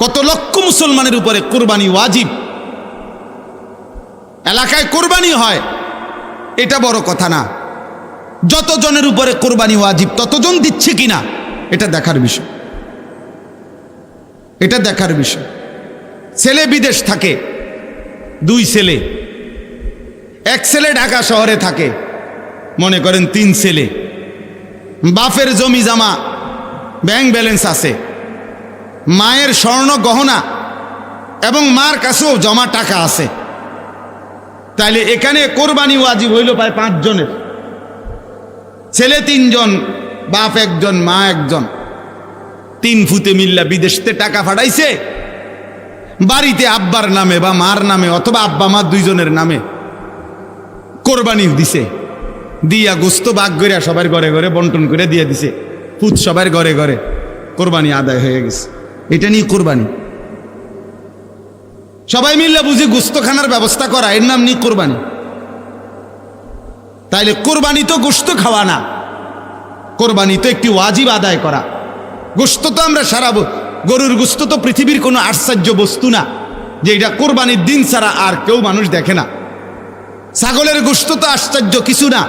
কত লক্ষ মুসলমানের উপরে কুরবানি ওয়াজিব, এলাকায় কুরবানি হয়, এটা বড় কথা না। যতজনের উপরে কুরবানি ওয়াজিব ততজন দিচ্ছে কিনা এটা দেখার বিষয়, এটা দেখার বিষয়। ছেলে বিদেশ থাকে, 2 ছেলে, এক ছেলে ঢাকা শহরে থাকে, মনে করেন 3 ছেলে, বাপের জমি জামা ব্যাংক ব্যালেন্স আছে, মায়ের স্বর্ণ গহনা এবং মার কাছেও জমা টাকা আছে, তাইলে এখানে কোরবানি ওয়াজিব হইল প্রায় 5 জনের। ছেলে 3 জন, বাপ 1 জন, মা 1 জন, 3 ফুতে মিল্লা বিদেশতে টাকা পাঠাইছে, বাড়িতে আব্বার নামে বা মার নামে অথবা আব্বা মা 2 জনের নামে কোরবানি দিছে, দিয়া গোস্ত ভাগ করে সবার ঘরে ঘরে বন্টন করে দিয়ে দিছে, পুত সবার ঘরে ঘরে কোরবানি আদায় হয়ে গেছে। এটা নিয়ে কোরবানি, সবাই মিল্লা বুঝি গোস্ত খানার ব্যবস্থা করা, এর নাম নিয়ে কোরবানি। তাইলে কোরবানি তো গোস্ত খাওয়া না, কোরবানি তো একটি ওয়াজিব আদায় করা। গোস্ত তো আমরা সারা, গরুর গোস্ত তো পৃথিবীর কোনো আশ্চর্য বস্তু না যে এটা কোরবানির দিন ছাড়া আর কেউ মানুষ দেখে না। ছাগলের গোস্ত তো আশ্চর্য কিছু না,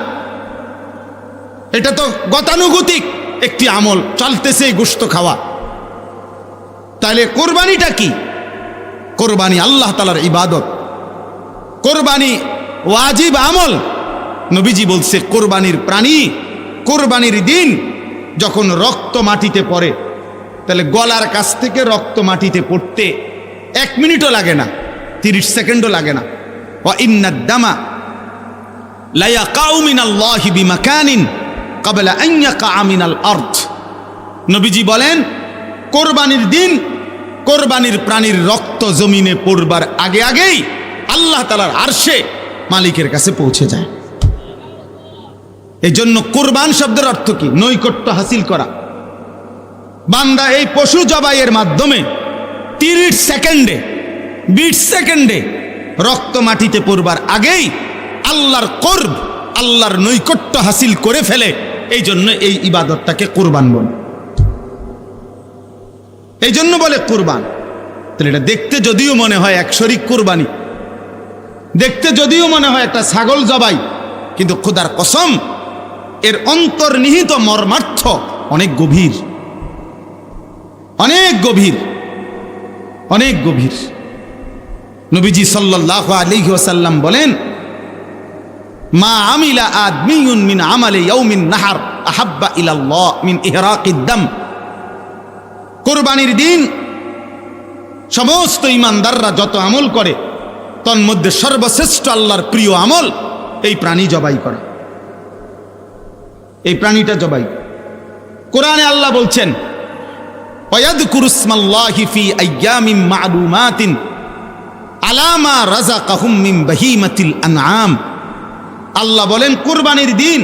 এটা তো গতানুগতিক একটি আমল, চলতেছে এই গোস্ত খাওয়া। তাইলে কোরবানিটা কি? কোরবানি আল্লাহ তাআলার ইবাদত, কোরবানি ওয়াজিব আমল। নবীজি বলছে কোরবানির প্রাণী কোরবানির দিন যখন রক্ত মাটিতে পড়ে, তাহলে গলার কাছ থেকে রক্ত মাটিতে পড়তে 1 মিনিটও লাগে না, 30 সেকেন্ডও লাগে না। ওয়া ইন্নাদ দামা লা ইয়াকাউ মিনাল্লাহি বিমাকানিন ক্বাবলা আন ইয়াকা মিনাল আরদ। নবীজি বলেন কোরবানির দিন কোরবানির প্রাণীর রক্ত জমিনে পড়বার আগে আগেই আল্লাহ তাআলার আরশে মালিকের কাছে পৌঁছে যায়। এই জন্য কোরবান শব্দের অর্থ কি? নৈকট্য হাসিল করা। বান্দা এই পশু জবাইয়ের মাধ্যমে 30 সেকেন্ডে 20 সেকেন্ডে রক্ত মাটিতে পড়বার আগেই আল্লাহর কোরব, আল্লাহর নৈকট্য হাসিল করে ফেলে। এই জন্য এই ইবাদতটাকে কোরবান বলে, এই জন্য বলে কোরবান। তাহলে এটা দেখতে যদিও মনে হয় এক শরীক কোরবানি, দেখতে যদিও মনে হয় একটা ছাগল জবাই, কিন্তু খোদার কসম এর অন্তর্নিহিত মর্মার্থ অনেক গভীর, অনেক গভীর, অনেক গভীর। নবীজি সাল্লাল্লাহু আলাইহি ওয়াসাল্লাম বলেন, মা আমিলা আদমিয়ুন মিন আমালি ইয়াউমিন নাহার আহাব্বা ইলাল্লাহ মিন ইহরাকিদ দাম। কোরবানির দিন সমস্ত ইমানদাররা যত আমল করে তন্মধ্যে সর্বশ্রেষ্ঠ আল্লাহর প্রিয় আমল এই প্রাণী জবাই করা, এই প্রাণীটা জবাই। কোরআনে আল্লাহ বলছেন, ওয়ায়াযকুরু ইসমাল্লাহি ফি আইয়ামিন মা'লুমাতিন আলা মা রাযাকাহুম মিন বাহিমাতিল আনআম। আল্লাহ বলেন কোরবানির দিন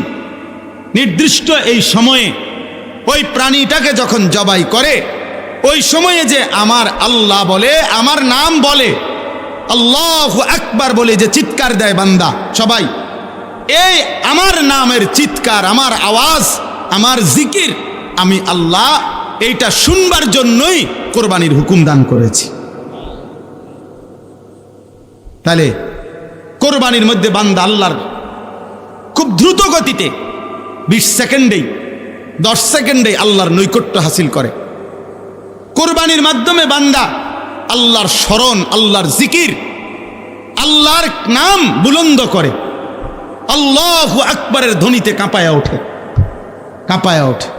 নির্দিষ্ট এই সময়ে ওই প্রাণীটাকে যখন জবাই করে, ওই সময়ে যে আমার আল্লাহ বলে, আমার নাম বলে, আল্লাহু আকবার বলে যে চিৎকার দেয় বান্দা সবাই, এই আমার নামের চিৎকার, আমার আওয়াজ, আমার জিকির আমি আল্লাহ এইটা শুনবার জন্যই কোরবানির হুকুম দান করেছি। তাহলে কোরবানির মধ্যে বান্দা আল্লাহর খুব দ্রুত গতিতে 20 সেকেন্ডেই 10 সেকেন্ডেই আল্লাহর নৈকট্য হাসিল করে। কোরবানির মাধ্যমে বান্দা আল্লাহর স্মরণ, আল্লাহর জিকির, আল্লাহর নাম বুলন্দ করে, আল্লাহু আকবারের ধ্বনিতে কাঁপায়া ওঠে, কাঁপায়া ওঠে।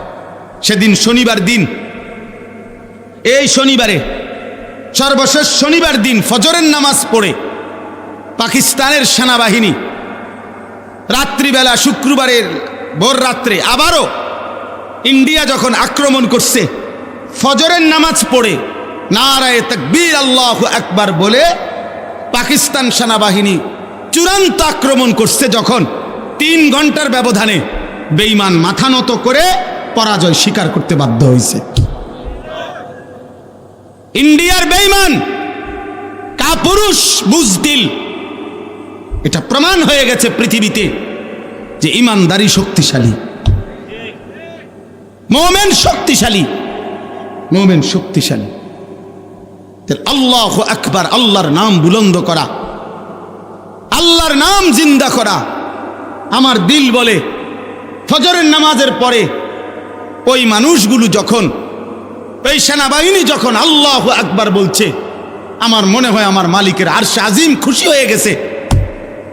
সেদিন শনিবার দিন, এই শনিবারে সর্বশেষ শনিবার দিন ফজরের নামাজ পড়ে পাকিস্তানের সেনাবাহিনী রাত্রিবেলা শুক্রবারের ভোর রাত্রে আবারও ইন্ডিয়া যখন আক্রমণ করছে, ফজরের নামাজ পড়ে নারায়ে তাকবীর আল্লাহু আকবার বলে পাকিস্তান সেনাবাহিনী চূড়ান্ত আক্রমণ করছে, যখন 3 ঘন্টার ব্যবধানে বেঈমান মাথা নত করে পরাজয় স্বীকার করতে বাধ্য হয়েছে। ইন্ডিয়ার বেঈমান কাপুরুষ বুজদিল, এটা প্রমাণ হয়ে গেছে পৃথিবীতে যে ইমানদারি শক্তিশালী, মুমিন শক্তিশালী, মুমিন শক্তিশালী। আল্লাহু আকবার, আল্লাহর নাম বুলন্দ করা, আল্লাহর নাম জিন্দা করা। আমার দিল বলে ফজরের নামাজের পরে ওই মানুষগুলো যখন, ওই সেনাবাহিনী যখন আল্লাহু আকবার বলছে, আমার মনে হয় আমার মালিকের আরশে আজিম খুশি হয়ে গেছে,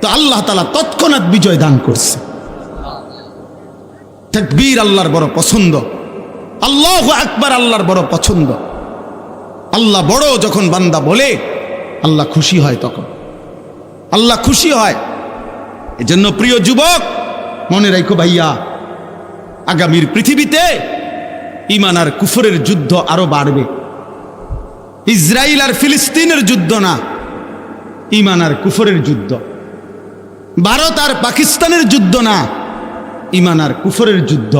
তো আল্লাহ তাআলা তৎক্ষণাৎ বিজয় দান করছে। তাকবীর আল্লাহর বড় পছন্দ, আল্লাহু আকবার আল্লাহর বড় পছন্দ। আল্লাহ বড় যখন বান্দা বলে, আল্লাহ খুশি হয়, তখন আল্লাহ খুশি হয়। এজন্য প্রিয় যুবক, মনে রাখো ভাইয়া, আগামীর পৃথিবীতে ঈমান আর কুফরের যুদ্ধ আরো বাড়বে। ইসরায়েল আর ফিলিস্তিনের যুদ্ধ না, ঈমান আর কুফরের যুদ্ধ। ভারত আর পাকিস্তানের যুদ্ধ না, ঈমান আর কুফরের যুদ্ধ।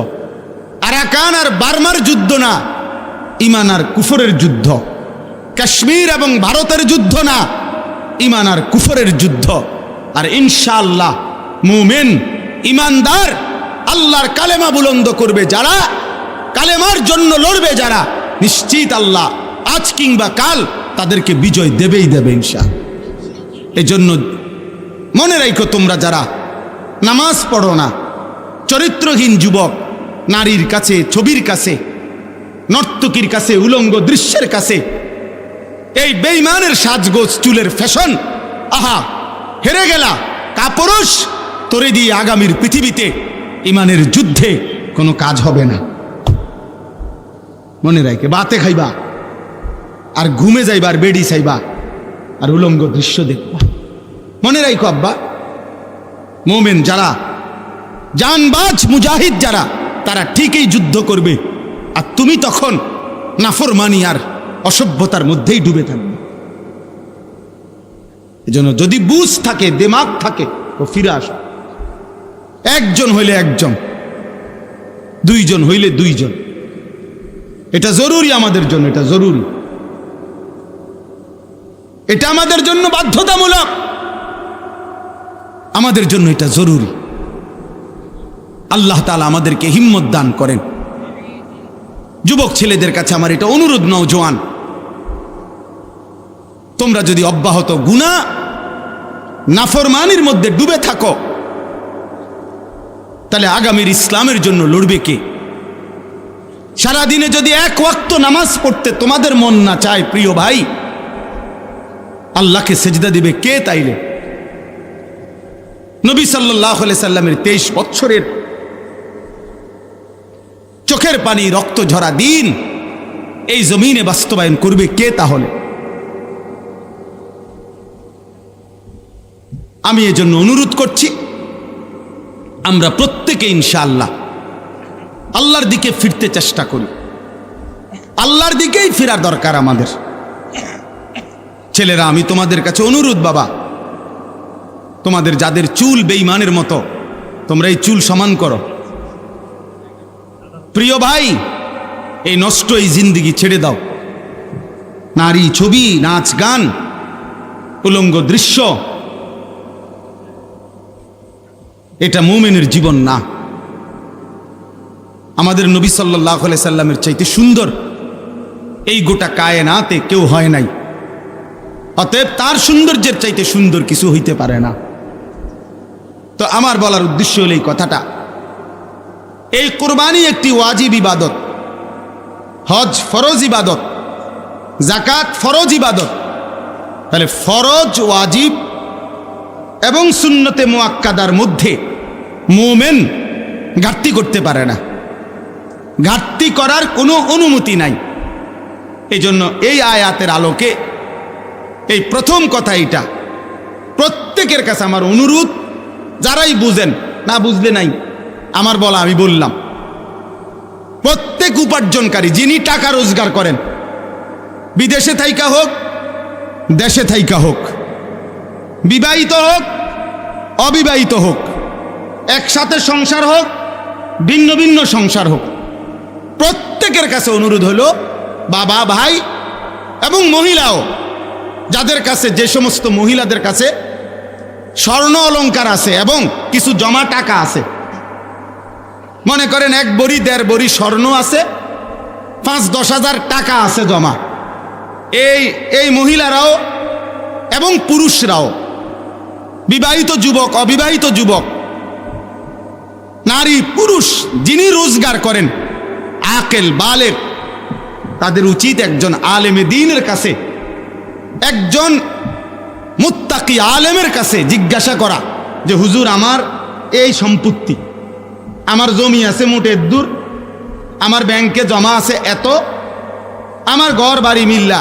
আরাকান আর বার্মার যুদ্ধ না, ঈমান আর কুফরের যুদ্ধ। কাশ্মীর এবং ভারতের যুদ্ধ না, ঈমান আর কুফরের যুদ্ধ। আর ইনশাআল্লাহ মুমিন ঈমানদার আল্লাহর কালেমা বুলন্দ করবে যারা, কালেমার জন্য লড়বে যারা, নিশ্চিত আল্লাহ আজ কিংবা কাল তাদেরকে বিজয় দেবেই দেবে ইনশাআল্লাহ। এজন্য মনে রাখো, তোমরা যারা নামাজ পড়ো না, চরিত্রহীন যুবক, নারীর কাছে, ছবির কাছে, নর্তকীর কাছে, উলঙ্গ দৃশ্যের কাছে, এই বেঈমানের সাজগোজ, চুলের ফ্যাশন, আহা হেরে গেলা কাপুরুষ, তোরে দিয়ে আগামীর পৃথিবীতে ঈমানের যুদ্ধে কোনো কাজ হবে না। মনে রাখে, বাতে খাইবা আর ঘুমে যাইবা আর বেডি চাইবা আর উলঙ্গ দৃশ্য দেখবা। মনে রাখো আব্বা, মোমেন যারা, জানবাজ মুজাহিদ যারা, তারা ঠিকই যুদ্ধ করবে, আর তুমি তখন নাফরমানি আর অসভ্যতার মধ্যেই ডুবে থাকবে। এজন্য যদি বুঝ থাকে, দিমাগ থাকে, তো ফিরে আসো। একজন হইলে একজন, দুইজন হইলে দুইজন, এটা জরুরি আমাদের জন্য, এটা জরুরি, এটা আমাদের জন্য বাধ্যতামূলক, আমাদের জন্য এটা জরুরি। আল্লাহ তাআলা আমাদেরকে হিম্মত দান করেন। যুবক ছেলেদের কাছে আমার এটা অনুরোধ, নওজোয়ান, তোমরা যদি অব্যাহত গুনাহ নাফরমানির মধ্যে ডুবে থাকো, তাহলে আগামীর ইসলামের জন্য লড়বে কে? সারাদিনে যদি এক ওয়াক্ত নামাজ পড়তে তোমাদের মন না চায় প্রিয় ভাই, আল্লাহকে সেজদা দিবে কে? তাইলে নবী সাল্লাল্লাহু আলাইহি সাল্লামের 23 বছরের চোখের পানি, রক্ত ঝরা দিন এই জমিনে বাস্তবায়ন করবে কে? তাহলে আমি এজন্য অনুরোধ করছি, আমরা প্রত্যেকে ইনশাআল্লাহ আল্লাহর দিকে ফিরতে চেষ্টা করি। আল্লাহর দিকেই ফেরার দরকার আমাদের। ছেলেরা, আমি তোমাদের কাছে অনুরোধ, বাবা, তোমাদের যাদের চুল বেঈমানের মতো, তোমরা এই চুল সমান করো। প্রিয় ভাই, এই নষ্ট এই জিন্দেগি ছেড়ে দাও। নারী, ছবি, নাচ, গান, উলঙ্গ দৃশ্য, এটা মুমিনের জীবন না। আমাদের নবী সাল্লাল্লাহু আলাইহি সাল্লামের চাইতে সুন্দর এই গোটা কায়নাতে কেউ হয় নাই। অতএব তার সৌন্দর্যের চাইতে সুন্দর কিছু হইতে পারে না। তো আমার বলার উদ্দেশ্য হলো এই কথাটা, এই কুরবানি একটি ওয়াজিব ইবাদত, হজ ফরজ ইবাদত, যাকাত ফরজ ইবাদত। তাহলে ফরজ, ওয়াজিব এবং সুন্নতে মুআক্কাদার মধ্যে মুমিন ঘাটতি করতে পারে না, ঘাটতি করার কোনো অনুমতি নাই। এই জন্য এই আয়াতের আলোকে এই প্রথম কথা, এটা প্রত্যেকের কাছে আমার অনুরোধ, যারাই বুঝেন, না বুঝলে নাই, আমার বলা আমি বললাম, প্রত্যেক উপার্জনকারী যিনি টাকা রোজগার করেন, বিদেশে থাইকা হোক, দেশে থাইকা হোক, বিবাহিত হোক, অবিবাহিত হোক, একসাথে সংসার হোক, ভিন্ন ভিন্ন সংসার হোক, প্রত্যেকের কাছে অনুরোধ হলো, বাবা, ভাই এবং মহিলাও, যাদের কাছে, যে সমস্ত মহিলাদের কাছে স্বর্ণ অলংকার আছে এবং কিছু জমা টাকা আছে, মনে করেন 1 বড়ি 1.5 বড়ি স্বর্ণ আছে, 5-10 হাজার টাকা আছে জমা, এই মহিলারাও এবং পুরুষরাও, বিবাহিত যুবক, অবিবাহিত যুবক, নারী পুরুষ, যিনি রোজগার করেন, আকেল বালেগ, তাদের উচিত একজন আলেমে দ্বীনের কাছে, একজন মুত্তাকি আলেমের কাছে জিজ্ঞাসা করা যে হুজুর, আমার এই সম্পত্তি, আমার জমি আছে মোটে দূর, আমার ব্যাংকে জমা আছে এত, আমার ঘর বাড়ি মিল্লা,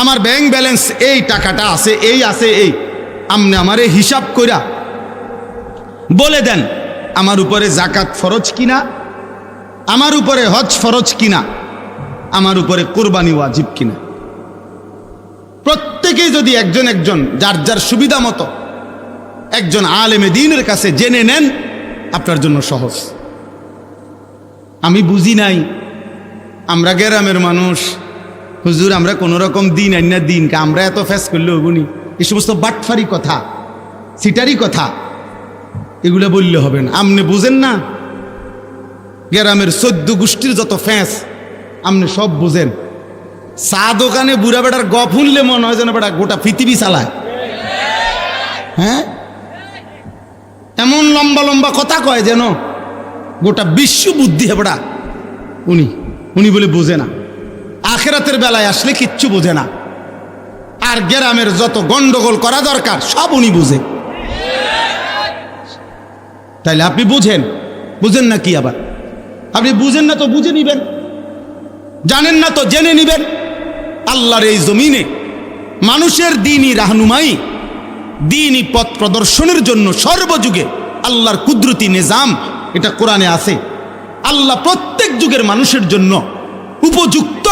আমার ব্যাংক ব্যালেন্স এই টাকাটা আছে, এই আছে, এই আপনি আমার এই হিসাব কইরা বলে দেন আমার উপরে জাকাত ফরজ কিনা, আমার উপরে হজ ফরজ কিনা, আমার উপরে কোরবানি ওয়াজিব কিনা। প্রত্যেকেই যদি একজন একজন যার যার সুবিধা মতো একজন আলেমে দ্বীনের কাছে জেনে নেন, আপনার জন্য সহজ। আমি বুঝি নাই, আমরা গ্রামের মানুষ, হুজুর আমরা কোনো রকম দিন আইনা দিন, আমরা এত ফেস করলে হবনি, এই সমস্ত বাটফারি কথা, সিটারি কথা, এগুলো বললে হবে না। আপনি বুঝেন না, গ্রামের 14 গোষ্ঠীর যত ফ্যাঁস আপনি সব বুঝেন। চা দোকানে বুড়া বেটার গপ শুনলে মনে হয় যেন বেটা গোটা পৃথিবী চালায়। হ্যাঁ, এমন লম্বা লম্বা কথা কয় যেন গোটা বিশ্ব বুদ্ধি হেবড়া। উনি বলে বোঝে না, আখেরাতের বেলায় আসলে কিচ্ছু বোঝে না। আর গ্রামের যত গন্ডগোল করা দরকার সব উনি বুঝে। তাইলে আপনি বুঝেন না কি? আবার আপনি বুঝেন না তো বুঝে নিবেন, জানেন না তো জেনে নিবেন। আল্লাহর এই জমিনে মানুষের দ্বীনি রাহনুমাই, দ্বীনি পথ প্রদর্শনের জন্য সর্বযুগে আল্লাহর কুদরতি নিজাম, এটা কোরআনে আছে। আল্লাহ প্রত্যেক যুগের মানুষের জন্য উপযুক্ত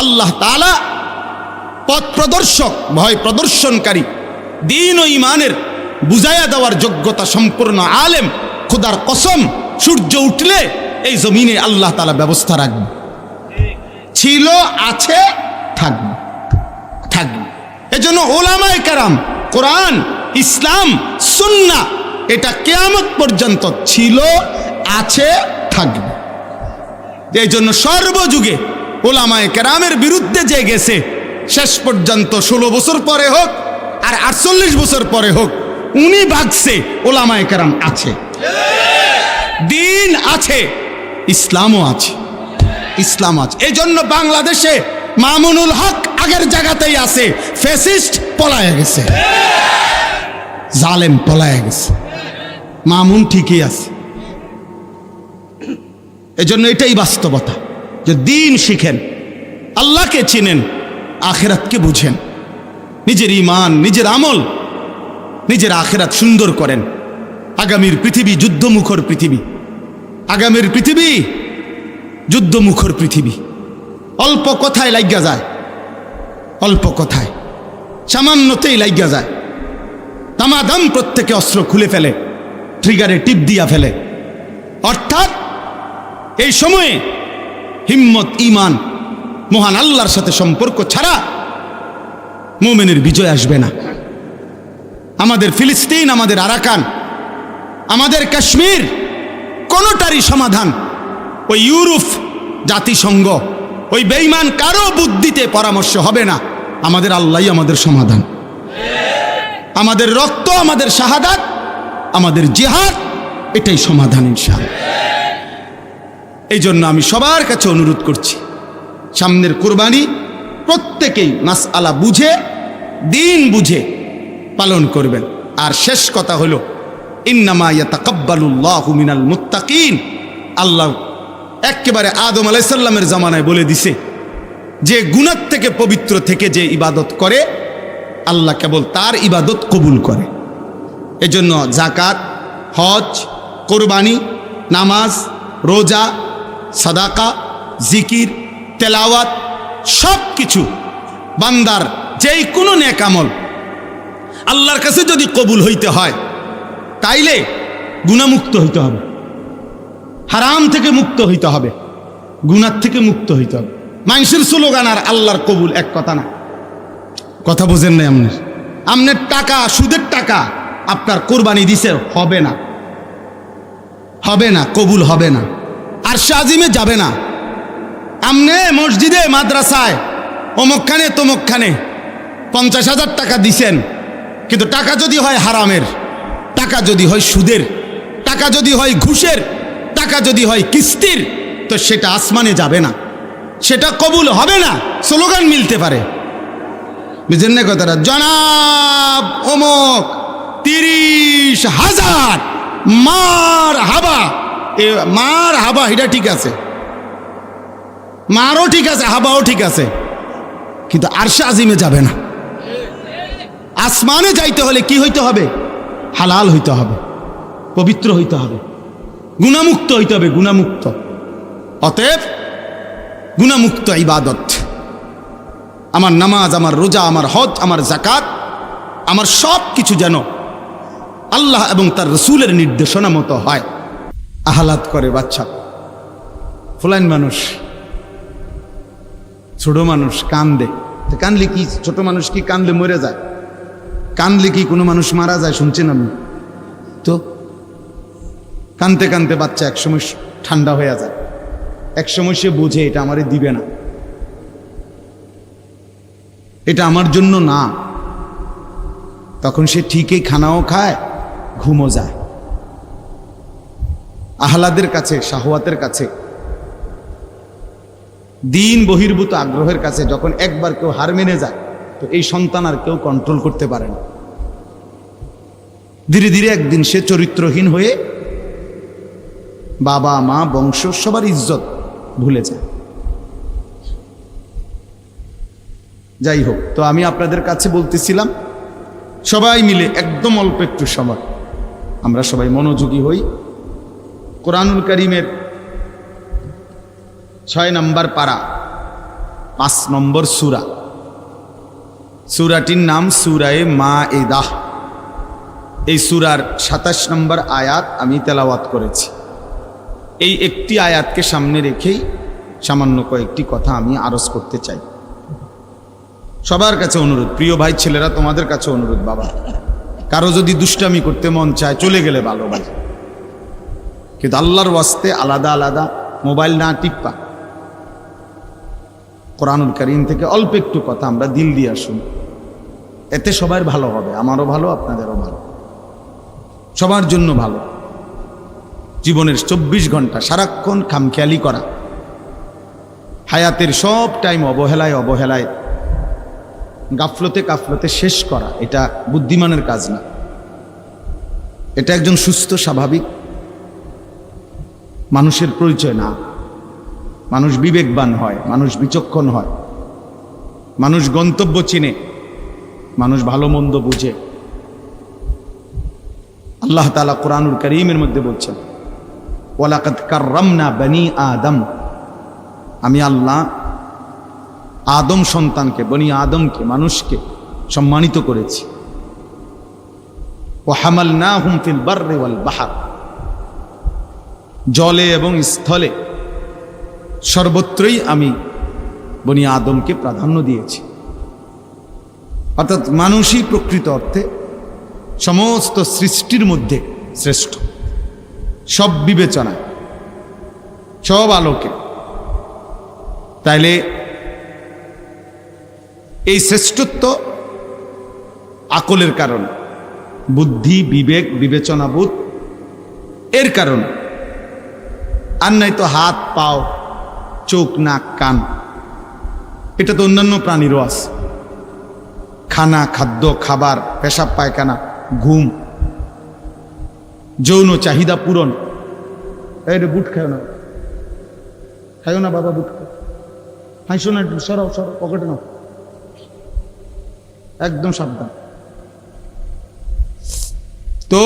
আল্লাহ তাআলা পথ প্রদর্শক, ভয় প্রদর্শনকারী, দ্বীন ও ঈমানের বুঝাইয়া দেওয়ার যোগ্যতা সম্পূর্ণ আলেম। খোদার কসম, সূর্য উঠলে এই জমিনে আল্লাহ তাআলা ব্যবস্থা রাখবে, ছিল, আছে, থাকবে। এজন্য ওলামায়ে কেরাম, কোরআন, ইসলাম, সুন্নাহ এটা কিয়ামত পর্যন্ত ছিল, আছে, থাকবে। এই জন্য সর্বযুগে ওলামায়ে কেরামের বিরুদ্ধে যে গেছে, শেষ পর্যন্ত 16 বছর পরে হোক আর 48 বছর পরে হোক, উনি ভাগছে, ওলামায়ে কেরাম আছে, দ্বীন আছে, ইসলামও আছে, ইসলাম আছে। এই জন্য বাংলাদেশে মামুনুল হক আগের জায়গাতেই আছে, ফ্যাসিস্ট পলায়ে গেছে, জালেম পলায়ে গেছে, মামুন ঠিকই আছে। এজন্য এটাই বাস্তবতা যে দ্বীন শিখেন, আল্লাহকে চিনেন, আখিরাতকে বুঝেন, নিজের ঈমান, নিজের আমল, নিজের আখিরাত সুন্দর করেন। আগামীর পৃথিবী যুদ্ধমুখর পৃথিবী, আগামীর পৃথিবী যুদ্ধমুখর পৃথিবী। অল্প কথায় লাগিয়া যায়, অল্প কথায় সামান্যতেই লাগিয়া যায়, তামাদাম প্রত্যেকে অস্ত্র খুলে ফেলে, ট্রিগারে টিপ দিয়া ফেলে। অর্থাৎ এই সময়ে হিম্মত, ঈমান, মহান আল্লাহর সাথে সম্পর্ক ছাড়া মুমিনের বিজয় আসবে না। আমাদের ফিলিস্তিন, আমাদের আরাকান, আমাদের কাশ্মীর, কোনোটারই সমাধান ওই ইউরোপ, জাতিসংঘ, ওই বেঈমান কারো বুদ্ধিতে পরামর্শ হবে না। আমাদের আল্লাহই আমাদের সমাধান, আমাদের রক্ত, আমাদের শাহাদাত, আমাদের জিহাদ, এটাই সমাধান ইনশাআল্লাহ। এই জন্য আমি সবার কাছে অনুরোধ করছি, সামনের কুরবানি প্রত্যেকেই মাসআলা বুঝে, দিন বুঝে পালন করবেন। আর শেষ কথা হলো, ইন্নামা ইয়াতাকাব্বালুল্লাহু মিনাল মুত্তাকিন। আল্লাহ একেবারে আদম আলাইহিস সালামের জামানায় বলে দিছে যে গুনাহ থেকে পবিত্র থেকে যে ইবাদত করে, আল্লাহ কেবল তার ইবাদত কবুল করে। এজন্য যাকাত, হজ, কোরবানি, নামাজ, রোজা, সাদাকা, জিকির, তেলাওয়াত, সব কিছু বান্দার যেই কোনো নেক আমল আল্লাহর কাছে যদি কবুল হইতে হয়, তাইলে গুনাহমুক্ত হইতে হবে, হারাম থেকে মুক্ত হইতে হবে, গুনাহ থেকে মুক্ত হইতে হবে। মানুষের স্লোগান আর আল্লাহর কবুল এক কথা না। কথা বোঝেন নাই? আপনার টাকা, সুদের টাকা আপনার কোরবানি দিছে, হবে না, হবে না, কবুল হবে না, আরশে আজিমে যাবে না। আমনে মসজিদে, মাদ্রাসায় অমুকখানে তমুকখানে 50,000 টাকা দিছেন, কিন্তু টাকা যদি হয় হারামের, টাকা যদি হয় সুদের, টাকা যদি হয় ঘুষের, টাকা যদি হয় কিস্তির, তো সেটা আসমানে যাবে না, সেটা কবুল হবে না। স্লোগান মিলতে পারে, বুঝলেন না কথাটা? জনাব অমুক 30,000 মার হাবা, মার হাবা এটা ঠিক আছে, মারও ঠিক আছে, হাবাও ঠিক আছে, কিন্তু আরশে আজিমে যাবে না। আসমানে যাইতে হলে কি হইতে হবে? হালাল হইতে হবে, পবিত্র হইতে হবে, গুনামুক্ত হইতে হবে, গুনামুক্ত। অতএব গুনামুক্ত ইবাদত, আমার নামাজ, আমার রোজা, আমার হজ, আমার যাকাত, আমার সব কিছু যেন আল্লাহ এবং তার রসুলের নির্দেশনা মতো হয়। আহ্লাদ করে বাচ্চা, ফুলাইন মানুষ, ছোট মানুষ কান্দে, কানলে কি ছোট মানুষ কি কান্দলে মরে যায়? কানলে কি কোনো মানুষ মারা যায়? শুনছেন আমি তো? কানতে কানতে বাচ্চা একসময় ঠান্ডা হয়ে যায়, একসময় সে বোঝে এটা আমারে দিবে না, এটা আমার জন্য না, তখন সে ঠিকই খানাও খায়, ঘুমও যায়। আহ্লাদের কাছে, শাহওয়াতের কাছে, দিন বহির্ভূত আগ্রহের কাছে যখন একবার কেউ হার মেনে যায়, তো এই সন্তান আর কেউ কন্ট্রোল করতে পারে না। ধীরে ধীরে একদিন সে চরিত্রহীন হয়ে বাবা মা বংশ সবার ইজ্জত ভুলে যায়। যাই হোক, তো আমি আপনাদের কাছে বলতেছিলাম, সবাই মিলে একদম অল্প একটু সময় আমরা সবাই মনোযোগী হই। কোরআনুল কারীমের 6 নম্বর পারা 5 নম্বর সূরা, সূরাটির নাম সূরায়ে মায়েদাহ। এই সূরার 27 নম্বর আয়াত আমি তেলাওয়াত করেছি। এই একটি আয়াতকে সামনে রেখেই সামান্য কয়েকটি কথা আমি আরজ করতে চাই। সবার কাছে অনুরোধ, প্রিয় ভাই ছেলেরা, তোমাদের কাছে অনুরোধ, বাবা কারো যদি দুষ্টামি করতে মন চায় চলে গেলে ভালো ভাই, কিন্তু আল্লাহর ওয়াস্তে আলাদা আলাদা মোবাইল না টিপ্পা, কোরআনুল কারীম থেকে অল্প একটু কথা আমরা দিল দিয়ে শুনি, এতে সবার ভালো হবে, আমারও ভালো, আপনাদেরও ভালো, সবার জন্য ভালো। জীবনের 24 ঘন্টা সারাক্ষণ খামখেয়ালি করা, হায়াতের সব টাইম অবহেলায় অবহেলায় গাফলতে কাফলতে শেষ করা, এটা বুদ্ধিমানের কাজ না। এটা একজন সুস্থ স্বাভাবিক মানুষের পরিচয় না। মানুষ বিবেকবান হয়, মানুষ বিচক্ষণ হয়, মানুষ গন্তব্য চিনে, মানুষ ভালো মন্দ বুঝে। আল্লাহ তাআলা কোরআনুল কারীমের মধ্যে বলছেন, ওয়ালাকাদ কাররামনা বনি আদম, আমি আল্লাহ আদম সন্তানকে, বনি আদমকে, মানুষকে সম্মানিত করেছি। ওয়া হামালনাহুম ফিল বাররি ওয়াল বাহর, জলে এবং স্থলে সর্বত্রই আমি বনি আদমকে প্রাধান্য দিয়েছি। অর্থাৎ মানুষই প্রকৃত অর্থে সমস্ত সৃষ্টির মধ্যে শ্রেষ্ঠ, সব বিবেচনায়, সব আলোকে। তাইলে এই শ্রেষ্ঠত্ব আকলের কারণ, বুদ্ধি, বিবেক, বিবেচনাবোধ এর কারণ, আর নাই তো হাত, পাও, চোখ, নাক, কান, এটা তো অন্যান্য প্রাণীরও আছে। খানা, খাদ্য, খাবার, পেশাব পায়খানা, ঘুম, যৌন চাহিদা পূরণ। এই রে বুট খাও না, খাইও না বাবা, বুট খাও, হাসো না, সরাও সরাও, পকেটে নাও, একদম সাবধান। তো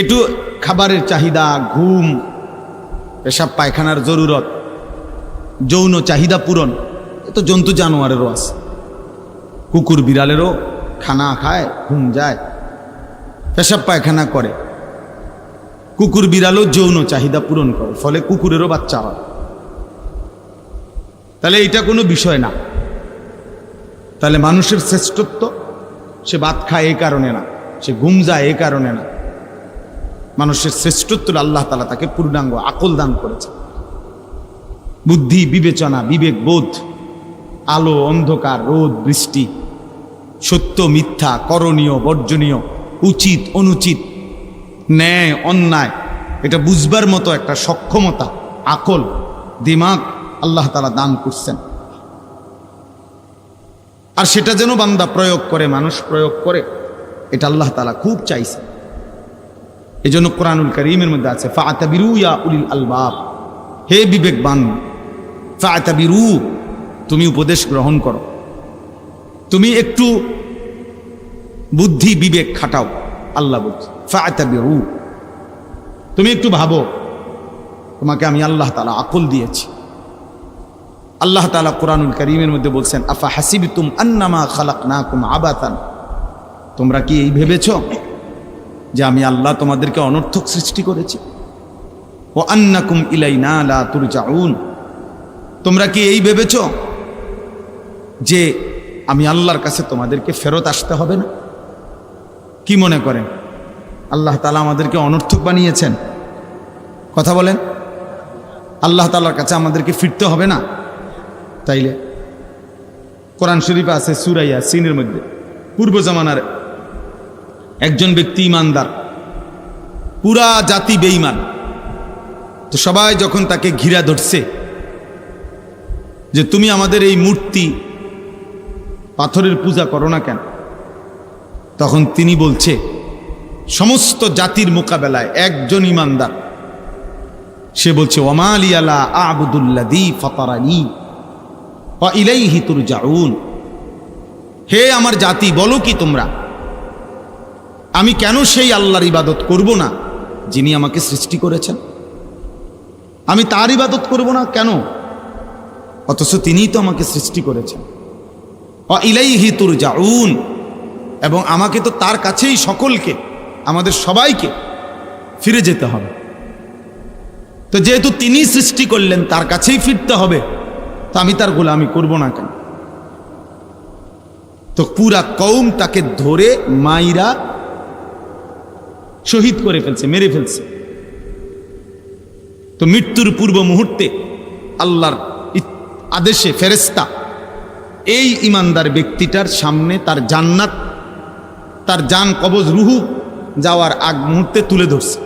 একটু খাবারের চাহিদা, ঘুম, পেশাব পায়খানার জরুরত, যৌন চাহিদা পূরণ, এ তো জন্তু জানোয়ারেরও আছে। কুকুর বিড়ালেরও খানা খায়, ঘুম যায়, পেশাব পায়খানা করে। কুকুর বিড়ালও যৌন চাহিদা পূরণ করে, ফলে কুকুরেরও বাচ্চা হয়। তাহলে এটা কোনো বিষয় না। তাহলে মানুষের শ্রেষ্ঠত্ব, সে ভাত খায় এই কারণে না, সে ঘুম যায় এই কারণে না। মানুষের শ্রেষ্ঠত্ব আল্লাহ তাআলা তাকে পূর্ণাঙ্গ আকল দান করেছে, বুদ্ধি, বিবেচনা, বিবেক, বোধ, আলো, অন্ধকার, রোদ, বৃষ্টি, সত্য, মিথ্যা, করণীয়, বর্জনীয়, উচিত, অনুচিত, ন্যায়, অন্যায়, এটা বুঝবার মতো একটা সক্ষমতা, আকল, দিমাগ আল্লাহ তাআলা দান করছেন। আর সেটা যেন বান্দা প্রয়োগ করে, মানুষ প্রয়োগ করে, এটা আল্লাহ তাআলা খুব চাইছেন। এই জন্য কোরআনুল কারীমের মধ্যে আছে ফাআতাবিরু ইয়া উলিল আলবাব, হে বিবেকবান, ফাআতাবিরু, তুমি উপদেশ গ্রহণ করো, তুমি একটু বুদ্ধি বিবেক খাটাও। আল্লাহ বলছে ফাআতাবিরু, তুমি একটু ভাবো, তোমাকে আমি আল্লাহ তাআলা আকল দিয়েছি। আল্লাহ তাআলা কোরআনুল কারীমের মধ্যে বলছেন আফা হাসিবতুম আন্নামা খালাকনাকুম আবাতান, তোমরা কি এই ভেবেছো যে আমি আল্লাহ তোমাদেরকে অনর্থক সৃষ্টি করেছি? ওয়া আন্নাকুম ইলাইনা লা তুরজাউন, তোমরা কি এই ভেবেছো যে আমি আল্লাহর কাছে তোমাদেরকে ফেরত আসতে হবে না? কি মনে করেন আল্লাহ তাআলা আমাদেরকে অনর্থক বানিয়েছেন? কথা বলেন, আল্লাহ তাআলার কাছে আমাদেরকে ফিরতে হবে না? তাইলে কোরআন শরীফে আছে সূরা ইয়াসিনের মধ্যে, পূর্ব জামানার একজন ব্যক্তি ইমানদার, পুরা জাতি বেঈমান, তো সবাই যখন তাকে ঘিরা ধরছে যে তুমি আমাদের এই মূর্তি পাথরের পূজা করো না কেন, তখন তিনি বলছে সমস্ত জাতির মোকাবেলায় একজন ইমানদার, সে বলছে ওমা লিয়া লা আ'বুদুল্লাযী ফাতারানী ওয়া ইলাইহি তুরজাউন, হে আমার জাতি, বলো কি তোমরা, আমি কেন সেই আল্লাহর ইবাদত করব না যিনি আমাকে সৃষ্টি করেছেন? আমি তার ইবাদত করব না কেন, অথচ তিনিই তো আমাকে সৃষ্টি করেছেন। ওয়া ইলাইহি তুরজাউন, এবং আমাকে তো তার কাছেই সকলকে, আমাদের সবাইকে ফিরে যেতে হবে। তো যেহেতু তিনি সৃষ্টি করলেন, তার কাছেই ফিরতে হবে, তো আমি তার গোলামি করব না কেন? তো পুরা কওম তাকে ধরে মাইরা শহীদ করে ফেলছে, মেরে ফেলছে। তো মৃত্যুর পূর্ব মুহূর্তে আল্লাহর আদেশে ফেরেশতা এই ইমানদার ব্যক্তিটার সামনে তার জান্নাত, তার জান কবজ, রুহু যাওয়ার আগ মুহূর্তে তুলে ধরছে।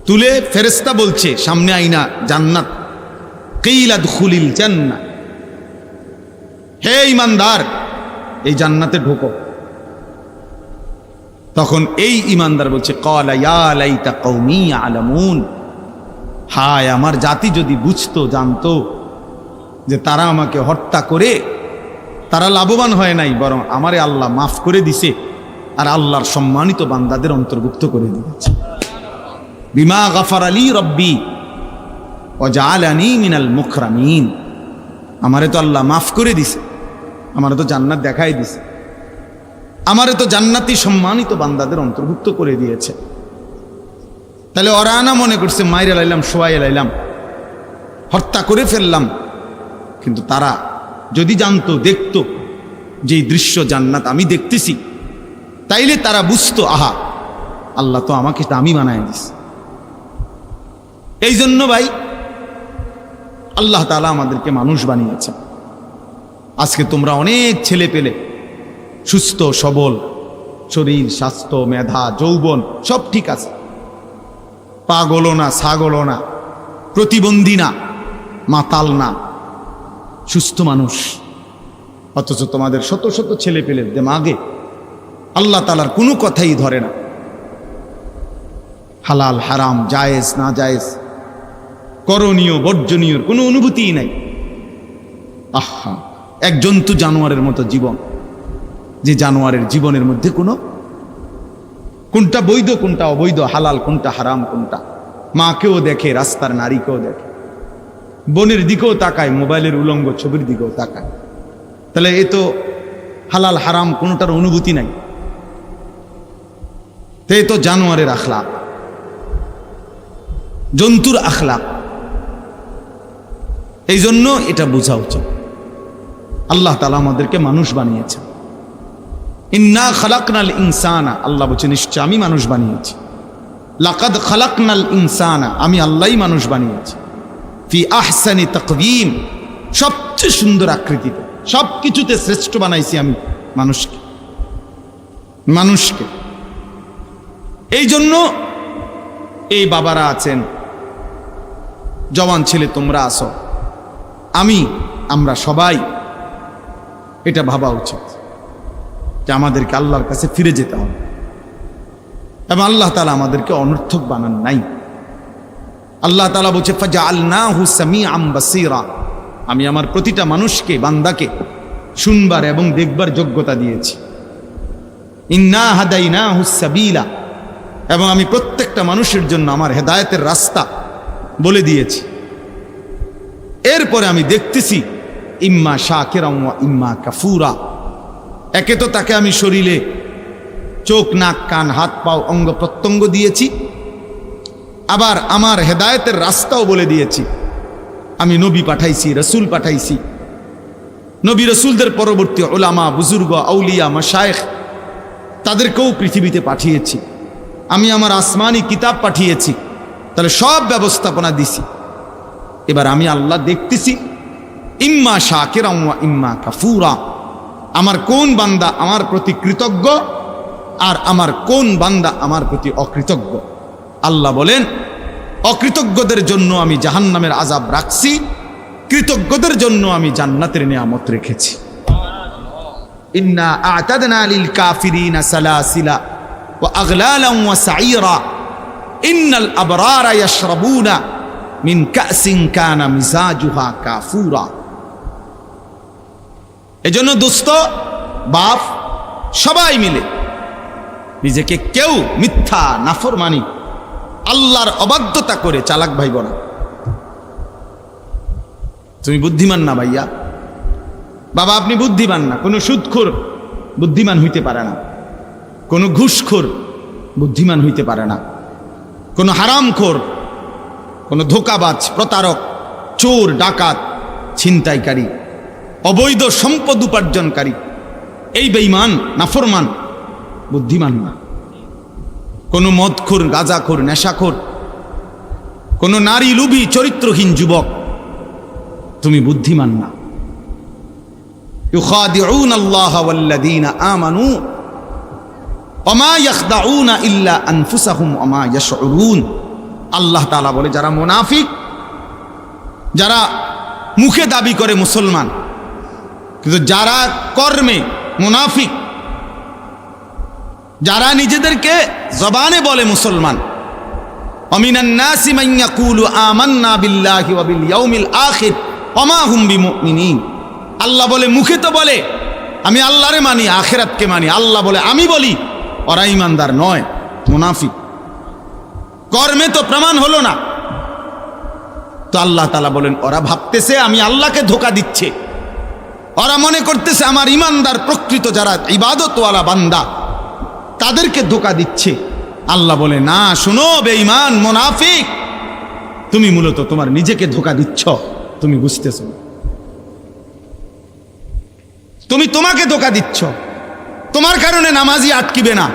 তুলে ফেরেশতা বলছে সামনে আইনা জান্নাত, কিলা দুখুলিল জান্নাহ, হে ইমানদার এই জান্নাতে ঢোকো। তখন এই ইমানদার বলছে ক্বালা ইয়া লাইতা কওমি ইয়ালামুন, হায় আমার জাতি যদি বুঝতো, জানতো যে তারা আমাকে হত্যা করে তারা লাভবান হয় নাই, বরং আমারে আল্লাহ মাফ করে দিছে আর আল্লাহর সম্মানিত বান্দাদের অন্তর্ভুক্ত করে দিয়েছে। বিমা গাফার আলী রব্বি ওয়া জাআলানি মিনাল মুকরামিন, আমারে তো আল্লাহ মাফ করে দিছে, আমারে তো জান্নাত দেখাই দিছে, আমারে তো জান্নাতি সম্মানিত বান্দাদের অন্তর্ভুক্ত করে দিয়েছে। তাহলে ওরা না মনে করছে মাইরে লাইলাম, শোয়াই লাইলাম, হত্যা করে ফেললাম, কিন্তু তারা যদি জানতো, দেখতো যে এই দৃশ্য জান্নাত আমি দেখতেছি, তাইলে তারা বুঝতো আহা আল্লাহ তো আমাকে দামি বানায় দিস। এই জন্য ভাই আল্লাহ তাআলা আমাদেরকে মানুষ বানিয়েছে। আজকে তোমরা অনেক ছেলে পেলে সুস্থ সবল, শরীর, স্বাস্থ্য, মেধা, যৌবন সব ঠিক আছে, পাগলও না, ছাগলও না, প্রতিবন্ধী না, মাতাল না, সুস্থ মানুষ। অথচ তোমাদের শত শত ছেলে পেলে দেমাগে আল্লাহ তাআলার কোনো কথাই ধরে না, হালাল হারাম, জায়েজ না জায়েজ, করণীয় বর্জনীয় কোনো অনুভূতিই নাই। আহা, এক জন্তু জানোয়ারের মতো জীবন, যে জানোয়ারের জীবনের মধ্যে কোনটা বৈধ কোনটা অবৈধ, হালাল কোনটা হারাম কোনটা, মাকেও দেখে, রাস্তার নারীকেও দেখে, বনের দিকেও তাকায়, মোবাইলের উলঙ্গ ছবির দিকেও তাকায়। তাহলে এ তো হালাল হারাম কোনটার অনুভূতি নাই, তো এ তো জানোয়ারের আখলাক, জন্তুর আখলাক। এই জন্য এটা বোঝা উচিত আল্লাহ তাআলা আমাদেরকে মানুষ বানিয়েছেন। ইন্না খালাকনাল ইনসানা, আল্লাহ বলছে নিশ্চয় আমি মানুষ বানিয়েছি। লাকাদ খালাকনাল ইনসানা, আমি আল্লাহই মানুষ বানিয়েছি। ফি আহসানি তাকওয়িম, সবচেয়ে সুন্দর আকৃতিতে, সব কিছুতে শ্রেষ্ঠ বানাইছি আমি মানুষকে। এই জন্য এই বাবারা আছেন, জওয়ান ছেলে তোমরা আসো, আমরা সবাই এটা ভাবা উচিত যে আমাদেরকে আল্লাহর কাছে ফিরে যেতে হবে, এবং আল্লাহ তাআলা আমাদেরকে অনর্থক বানান নাই। আল্লাহ তাআলা বলছে ফাজআলনাহু সামিআম বাসীরা, আমি আমার প্রতিটা মানুষকে, বান্দাকে শুনবার এবং দেখবার যোগ্যতা দিয়েছি। ইন্না হাদাইনাহু সাবিলা, এবং আমি প্রত্যেকটা মানুষের জন্য আমার হেদায়েতের রাস্তা বলে দিয়েছি। এরপরে আমি দেখতেছি ইম্মা শাকিরাম ওয়া ইম্মা কাফুরা, একে তো তাকে আমি শরীরে চোখ, নাক, কান, হাত, পাও, অঙ্গ প্রত্যঙ্গ দিয়েছি, আবার আমার হেদায়েতের রাস্তাও বলে দিয়েছি। আমি নবী পাঠাইছি, রসুল পাঠাইছি, নবী রসুলদের পরবর্তী উলামা, বুজুর্গ, আউলিয়া, মাশায়েখ, তাদেরকেও পৃথিবীতে পাঠিয়েছি। আমি আমার আসমানি কিতাব পাঠিয়েছি, তাহলে সব ব্যবস্থাপনা দিছি। এবার আমি আল্লাহ দেখতেছি ইম্মা শাকিরাম ওয়া ইম্মা কাফুরা, আমার কোন বান্দা আমার প্রতি কৃতজ্ঞ আর আমার কোন বান্দা আমার প্রতি অকৃতজ্ঞ। আল্লাহ বলেন অকৃতজ্ঞদের জন্য আমি জাহান্নামের আযাব রাখছি, কৃতজ্ঞদের জন্য আমি জান্নাতের নিয়ামত রেখেছি। ইন্না আ'তাদনা লিল কাফিরিনা সালাসিলা ওয়া আগলালান ওয়া সাঈরা ইন্নাল আবরারা ইয়াশরাবুনা মিন কাসিন কানা মিজাজুহা কাফুরা। এজন্য দোস্ত, বাপ, সবাই মিলে নিজেকে কেউ মিথ্যা, নাফরমানি, আল্লাহর অবাধ্যতা করে চালাক ভাইব না। তুমি বুদ্ধিমান না ভাইয়া, বাবা আপনি বুদ্ধিমান না। কোনো সুদখোর বুদ্ধিমান হইতে পারে না, কোনো ঘুষখোর বুদ্ধিমান হইতে পারে না, কোনো হারামখোর, কোনো ধোঁকাবাজ, প্রতারক, চোর, ডাকাত, ছিনতাইকারী, অবৈধ সম্পদ উপার্জনকারী, এই বেঈমান, নাফরমান বুদ্ধিমান না। কোনো মদখোর, গাঁজাখোর, নেশাখোর, কোনো নারী লোভী, চরিত্রহীন যুবক, তুমি বুদ্ধিমান না। ইউখাদিউনা আল্লাহ ওয়াল্লাযীনা আমানু ওয়া মা ইয়াখদাউনা ইল্লা আনফুসাহুম ওয়া মা ইয়াশউরুন। আল্লাহ তাআলা বলে যারা মুনাফিক, যারা মুখে দাবি করে মুসলমান কিন্তু যারা কর্মে মুনাফিক, যারা নিজেদেরকে জবানে বলে মুসলমান, আমিনান নাসি মান ইয়াকুলু আমান্না বিল্লাহি ওয়া বিল ইয়াউমিল আখির ওয়া মা হুম বিমুমিনিন। আল্লাহ বলে মুখে তো বলে আমি আল্লাহরে মানি, আখিরাতকে মানি, আল্লাহ বলে আমি বলি, ওরা ঈমানদার নয়, মুনাফিক। কর্মে তো প্রমাণ হলো না। তো আল্লাহ তাআলা বলেন ওরা ভাবতেছে আমি আল্লাহকে ধোঁকা দিচ্ছে, ওরা মনে করতেছে আমার ঈমানদার প্রকৃত যারা ইবাদতওয়ালা বান্দা তাদেরকে ধোঁকা দিচ্ছে। আল্লাহ বলে না, শোনো বেঈমান, মুনাফিক, তুমি মূলত তোমার নিজেকে ধোঁকা দিচ্ছ, তুমি বুঝতেছো না। তুমি তোমাকে ধোঁকা দিচ্ছ। তোমার কারণে নামাজি আটকিবে না,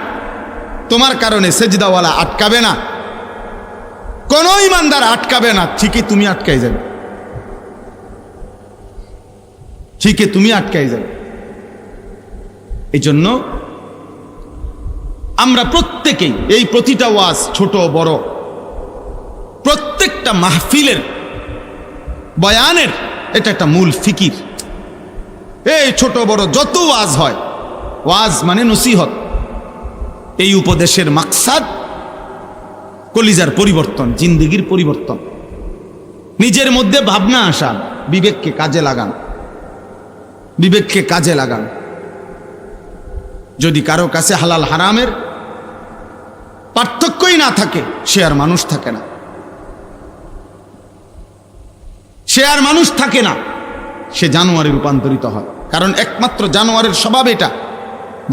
তোমার কারণে সেজদাওয়ালা আটকাবে না, কোন ঈমানদার আটকাবে না, ঠিকই তুমি আটকাই যাবে, ঠিকই তুমি আটকাই যাবে। এই জন্য আমরা প্রত্যেকেই এই প্রতিটা ওয়াজ, ছোট বড়, প্রত্যেকটা মাহফিলের বয়ানের এটা একটা মূল ফিকির। এই ছোট বড় যত ওয়াজ হয়, ওয়াজ মানে নসিহত, এই উপদেশের মাকসাদ কলিজার পরিবর্তন, জিন্দেগির পরিবর্তন, নিজের মধ্যে ভাবনা আসা, বিবেককে কাজে লাগান, বিবেককে কাজে লাগান। যদি কারো কাছে হালাল হারামের পার্থক্যই না থাকে, সে আর মানুষ থাকে না, সে আর মানুষ থাকে না, সে জানোয়ারে রূপান্তরিত হয়। কারণ একমাত্র জানোয়ারের স্বভাব এটা,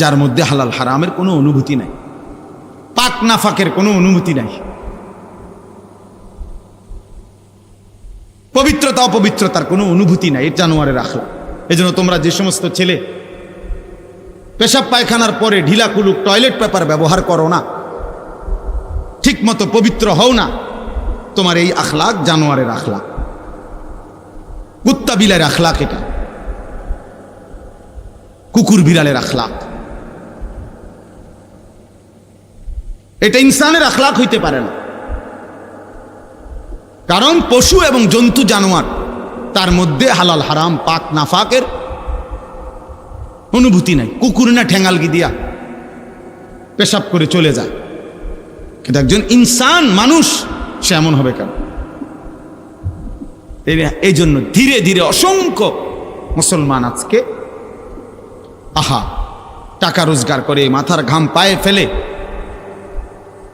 যার মধ্যে হালাল হারামের কোনো অনুভূতি নাই, পাক নাফাকের কোনো অনুভূতি নাই, পবিত্রতা অপবিত্রতার কোনো অনুভূতি নাই, এর জানোয়ারের আখলাক। এজন্য তোমরা যে সমস্ত ছেলে পেশাব পায়খানার পরে ঢিলা কুলুক টয়লেট পেপার ব্যবহার করো না, ঠিক মতো পবিত্র হও না, তোমার এই আখলাক জানোয়ারের আখলাক। কুত্তা বিলাইয়ের আখলাক, এটা কুকুর বিড়ালের আখলাক। এটা ইনসানের আখলাক হইতে পারে না। কারণ পশু এবং জন্তু জানোয়ার তার মধ্যে হালাল হারাম পাক নাফাকের অনুভূতি নাই। কুকুর না ঠেঙ্গালগি দিয়া পেশাব করে চলে যায়, কিন্তু একজন ইনসান মানুষ সে এমন হবে কেন? এই জন্য ধীরে ধীরে অসংখ্য মুসলমান আজকে টাকা রোজগার করে মাথার ঘাম পায়ে ফেলে,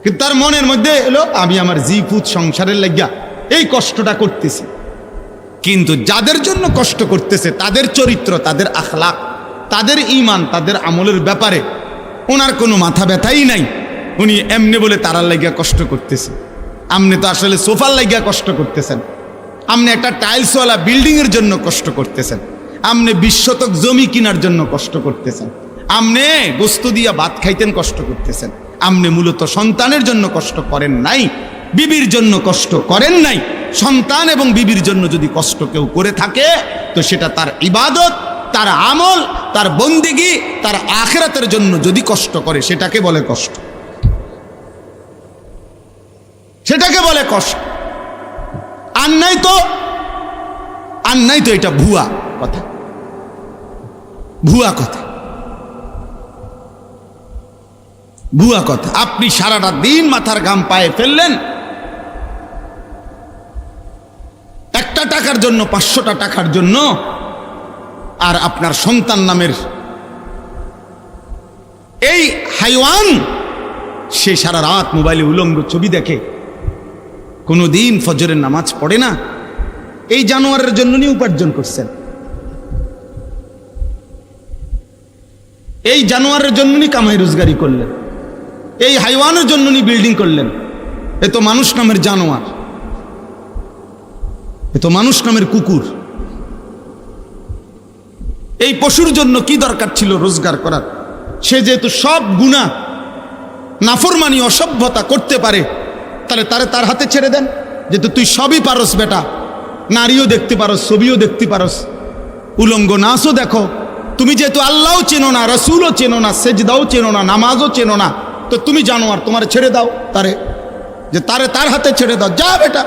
কিন্তু তার মনের মধ্যে এলো আমি আমার জিপুত সংসারের লাগিয়া এই কষ্টটা করতেছি। কিন্তু যাদের জন্য কষ্ট করতেছে তাদের চরিত্র, তাদের আখলাক, তাদের ঈমান, তাদের আমলের ব্যাপারে ওনার কোনো মাথা ব্যথাই নাই। উনি এমনি বলে তারার লাগিয়া কষ্ট করতেছে। আপনি তো আসলে সোফার লাগিয়া কষ্ট করতেছেন, আপনি একটা টাইলসওয়ালা বিল্ডিং এর জন্য কষ্ট করতেছেন, আপনি 20 শতক জমি কেনার জন্য কষ্ট করতেছেন, আপনি গোস্ত দিয়া ভাত খাইতেন কষ্ট করতেছেন। আপনি মূলত সন্তানের জন্য কষ্ট করেন নাই, বিবির জন্য কষ্ট করেন নাই। সন্তান এবং বিবির জন্য যদি কষ্ট কেউ করে থাকে তো সেটা তার ইবাদত, তার আমল, তার বন্দেগী, তার আখিরাতের জন্য যদি কষ্ট করে সেটাকে বলে কষ্ট, সেটাকে বলে কষ্ট। আর নাই তো এটা ভুয়া কথা, ভুয়া কথা, ভুয়া কথা। আপনি সারাটা দিন মাথার ঘাম পায়ে ফেললেন একটা টাকার জন্য, 500টা টাকার জন্য, আর আপনার সন্তান নামের এই হাইওয়ান সে সারা রাত মোবাইলে উলঙ্গ ছবি দেখে, কোনোদিন ফজরের নামাজ পড়ে না। এই জানোয়ারের জন্য নিয়ে উপার্জন করছেন, এই জানোয়ারের জন্য নিয়ে কামাই রোজগারি করলেন, এই হাইওয়ানের জন্য নিয়ে বিল্ডিং করলেন। এ তো মানুষ নামের জানোয়ার, এ তো মানুষ নামের কুকুর। এই পশুর জন্য কি দরকার ছিল রোজগার করার? সে যেহেতু সব গুনাহ, নাফরমানি, অসভ্যতা করতে পারে, তাহলে তার হাতে ছেড়ে দেন। যেহেতু তুই সবই পারস বেটা, নারীও দেখতে পারস, ছবিও দেখতে পারস, উলঙ্গ নাচও দেখো, তুমি যেহেতু আল্লাহও চেনো না, রসুলও চেনো না, সেজদাও চেনো না, নামাজও চেনো না, তো তুমি জানোয়ার, তোমার ছেড়ে দাও তারে, যে তার হাতে ছেড়ে দাও, যা বেটা।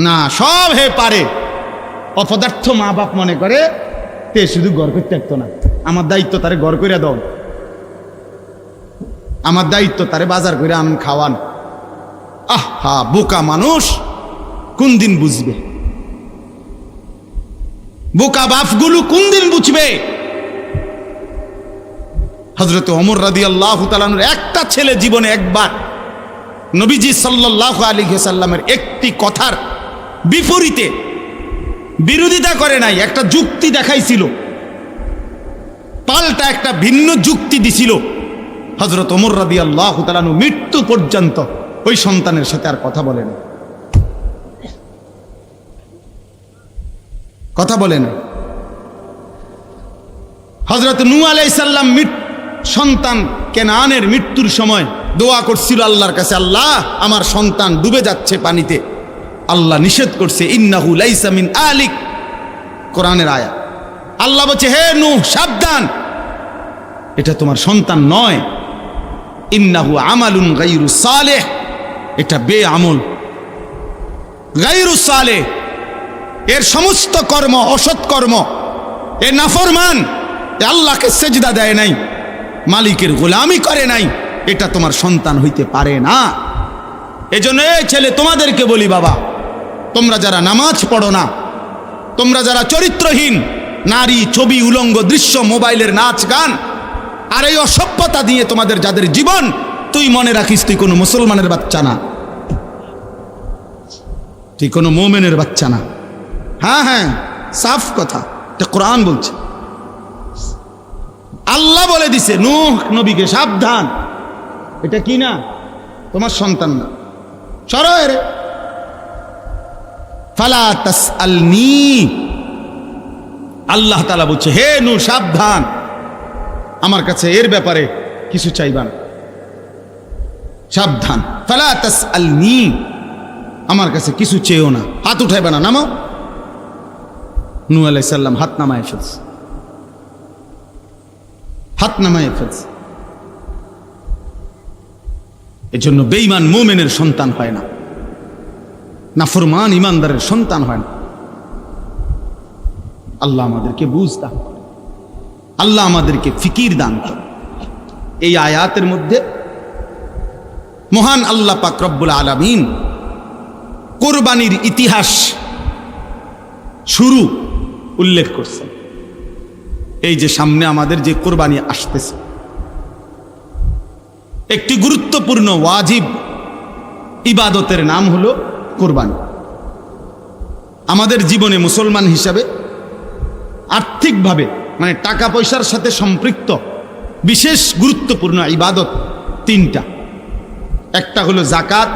না, সব হে পারে। অপদার্থ মা বাপ মনে করে তে শুধু ঘর করতে থাকতো না, আমার দায়িত্ব তারে ঘর করে দাও, আমার দায়িত্ব তারে বাজার করে আন খাওয়ান। আহা, বোকা মানুষ কোন দিন বুঝবে? বোকা বাপগুলো কোন দিন বুঝবে? হযরত ওমর রাদিয়াল্লাহু তাআলা আনহুর একটা ছেলে জীবনে একবার নবীজি সাল্লাল্লাহু আলাইহি ওয়াসাল্লামের একটি কথার বিপরীতে বিরোধিতা করে নাই, একটা যুক্তি দেখাইছিল, পাল্টা একটা ভিন্ন যুক্তি দিছিল। হযরত ওমর রাদিয়াল্লাহু তাআলা আনহু মৃত্যু পর্যন্ত ওই সন্তানের সাথে আর কথা বলেন, কথা বলেন। হযরত নূহ আলাইহিস সালাম সন্তান কেনানের মৃত্যুর সময় দোয়া করছিল আল্লাহর কাছে, আল্লাহ আমার সন্তান ডুবে যাচ্ছে পানিতে। আল্লাহ নিষেধ করছে, ইন্নাহু লাইসা মিন আলিক, কোরআনের আয়াত। আল্লাহ বলছে, হে নূহ সাবধান, এটা তোমার সন্তান নয়। ইন্নাহু আমালুন গায়রু সালেহ, এটা বেআমল, গায়রু সালেহ, এর সমস্ত কর্ম অসৎ কর্ম, এ নাফরমান, এ আল্লাহকে সেজদা দেয় নাই, মালিকের গোলামি করে নাই, এটা তোমার সন্তান হইতে পারে না। এজন্য এই ছেলে তোমাদেরকে বলি, বাবা তোমরা যারা নামাজ পড়ো না, তোমরা যারা চরিত্রহীন, নারী, ছবি, উলঙ্গ দৃশ্য, মোবাইলের নাচ গান আর এই অসভ্যতা দিয়ে তোমাদের যাদের জীবন, তুই মনে রাখিস তুই কোনো মুসলমানের বাচ্চা না, তুই কোনো মুমিনের বাচ্চা না। হ্যাঁ হ্যাঁ, সাফ কথা, এটা কোরআন বলছে। আল্লাহ বলে দিছে নূহ নবীকে, সাবধান, এটা কি না তোমার সন্তান না, সরো রে। ফালা তাসআলনি, আল্লাহ তাআলা বলছে, হে নূহ সাবধান, আমার কাছে এর ব্যাপারে কিছু চাইবা না। সাবধান। ফালা তাসআলনি, আমার কাছে কিছু চেয়েও না, হাত উঠাইবে না, নামাও। নূহ আলাইহিস সালাম হাত নামায় ফেলছে, হাত নামায় ফেলছে। এজন্য বেঈমান মুমিনের সন্তান হয় না, নাফরমান ইমানদারের সন্তান হয় না। আল্লাহ আমাদেরকে বুঝ দান করে, আল্লাহ আমাদেরকে ফিকির দান করে। এই আয়াতের মধ্যে মহান আল্লাহ পাক রব্বুল আলামিন কোরবানির ইতিহাস শুরু উল্লেখ করছেন। এই যে সামনে আমাদের যে কোরবানি আসতেছে, একটি গুরুত্বপূর্ণ ওয়াজিব ইবাদতের নাম হলো কোরবানি। আমাদের জীবনে মুসলমান হিসাবে আর্থিকভাবে মানে টাকা পয়সার সাথে সম্পৃক্ত বিশেষ গুরুত্বপূর্ণ ইবাদত তিনটা। একটা হলো যাকাত,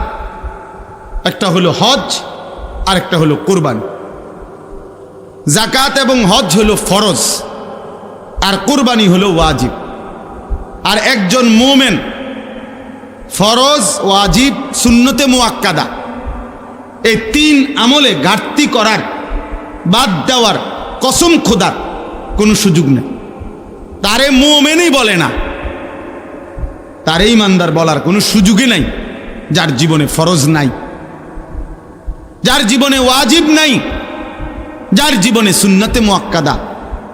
একটা হলো হজ, আর একটা হলো কোরবানি। যাকাত এবং হজ হলো ফরজ, আর কোরবানি হলো ওয়াজিব। আর একজন মুমিন ফরজ, ওয়াজিব, সুন্নতে মুআক্কাদা এই তিন আমলে ঘাটতি করার, বাদ দেওয়ার, কসম খোদার কোনো সুযোগ নেই। তারে মুমিনই বলে না, তারে ইমানদার বলার কোনো সুযোগই নাই যার জীবনে ফরজ নাই, যার জীবনে ওয়াজিব নাই, যার জীবনে সুন্নতে মুআক্কাদা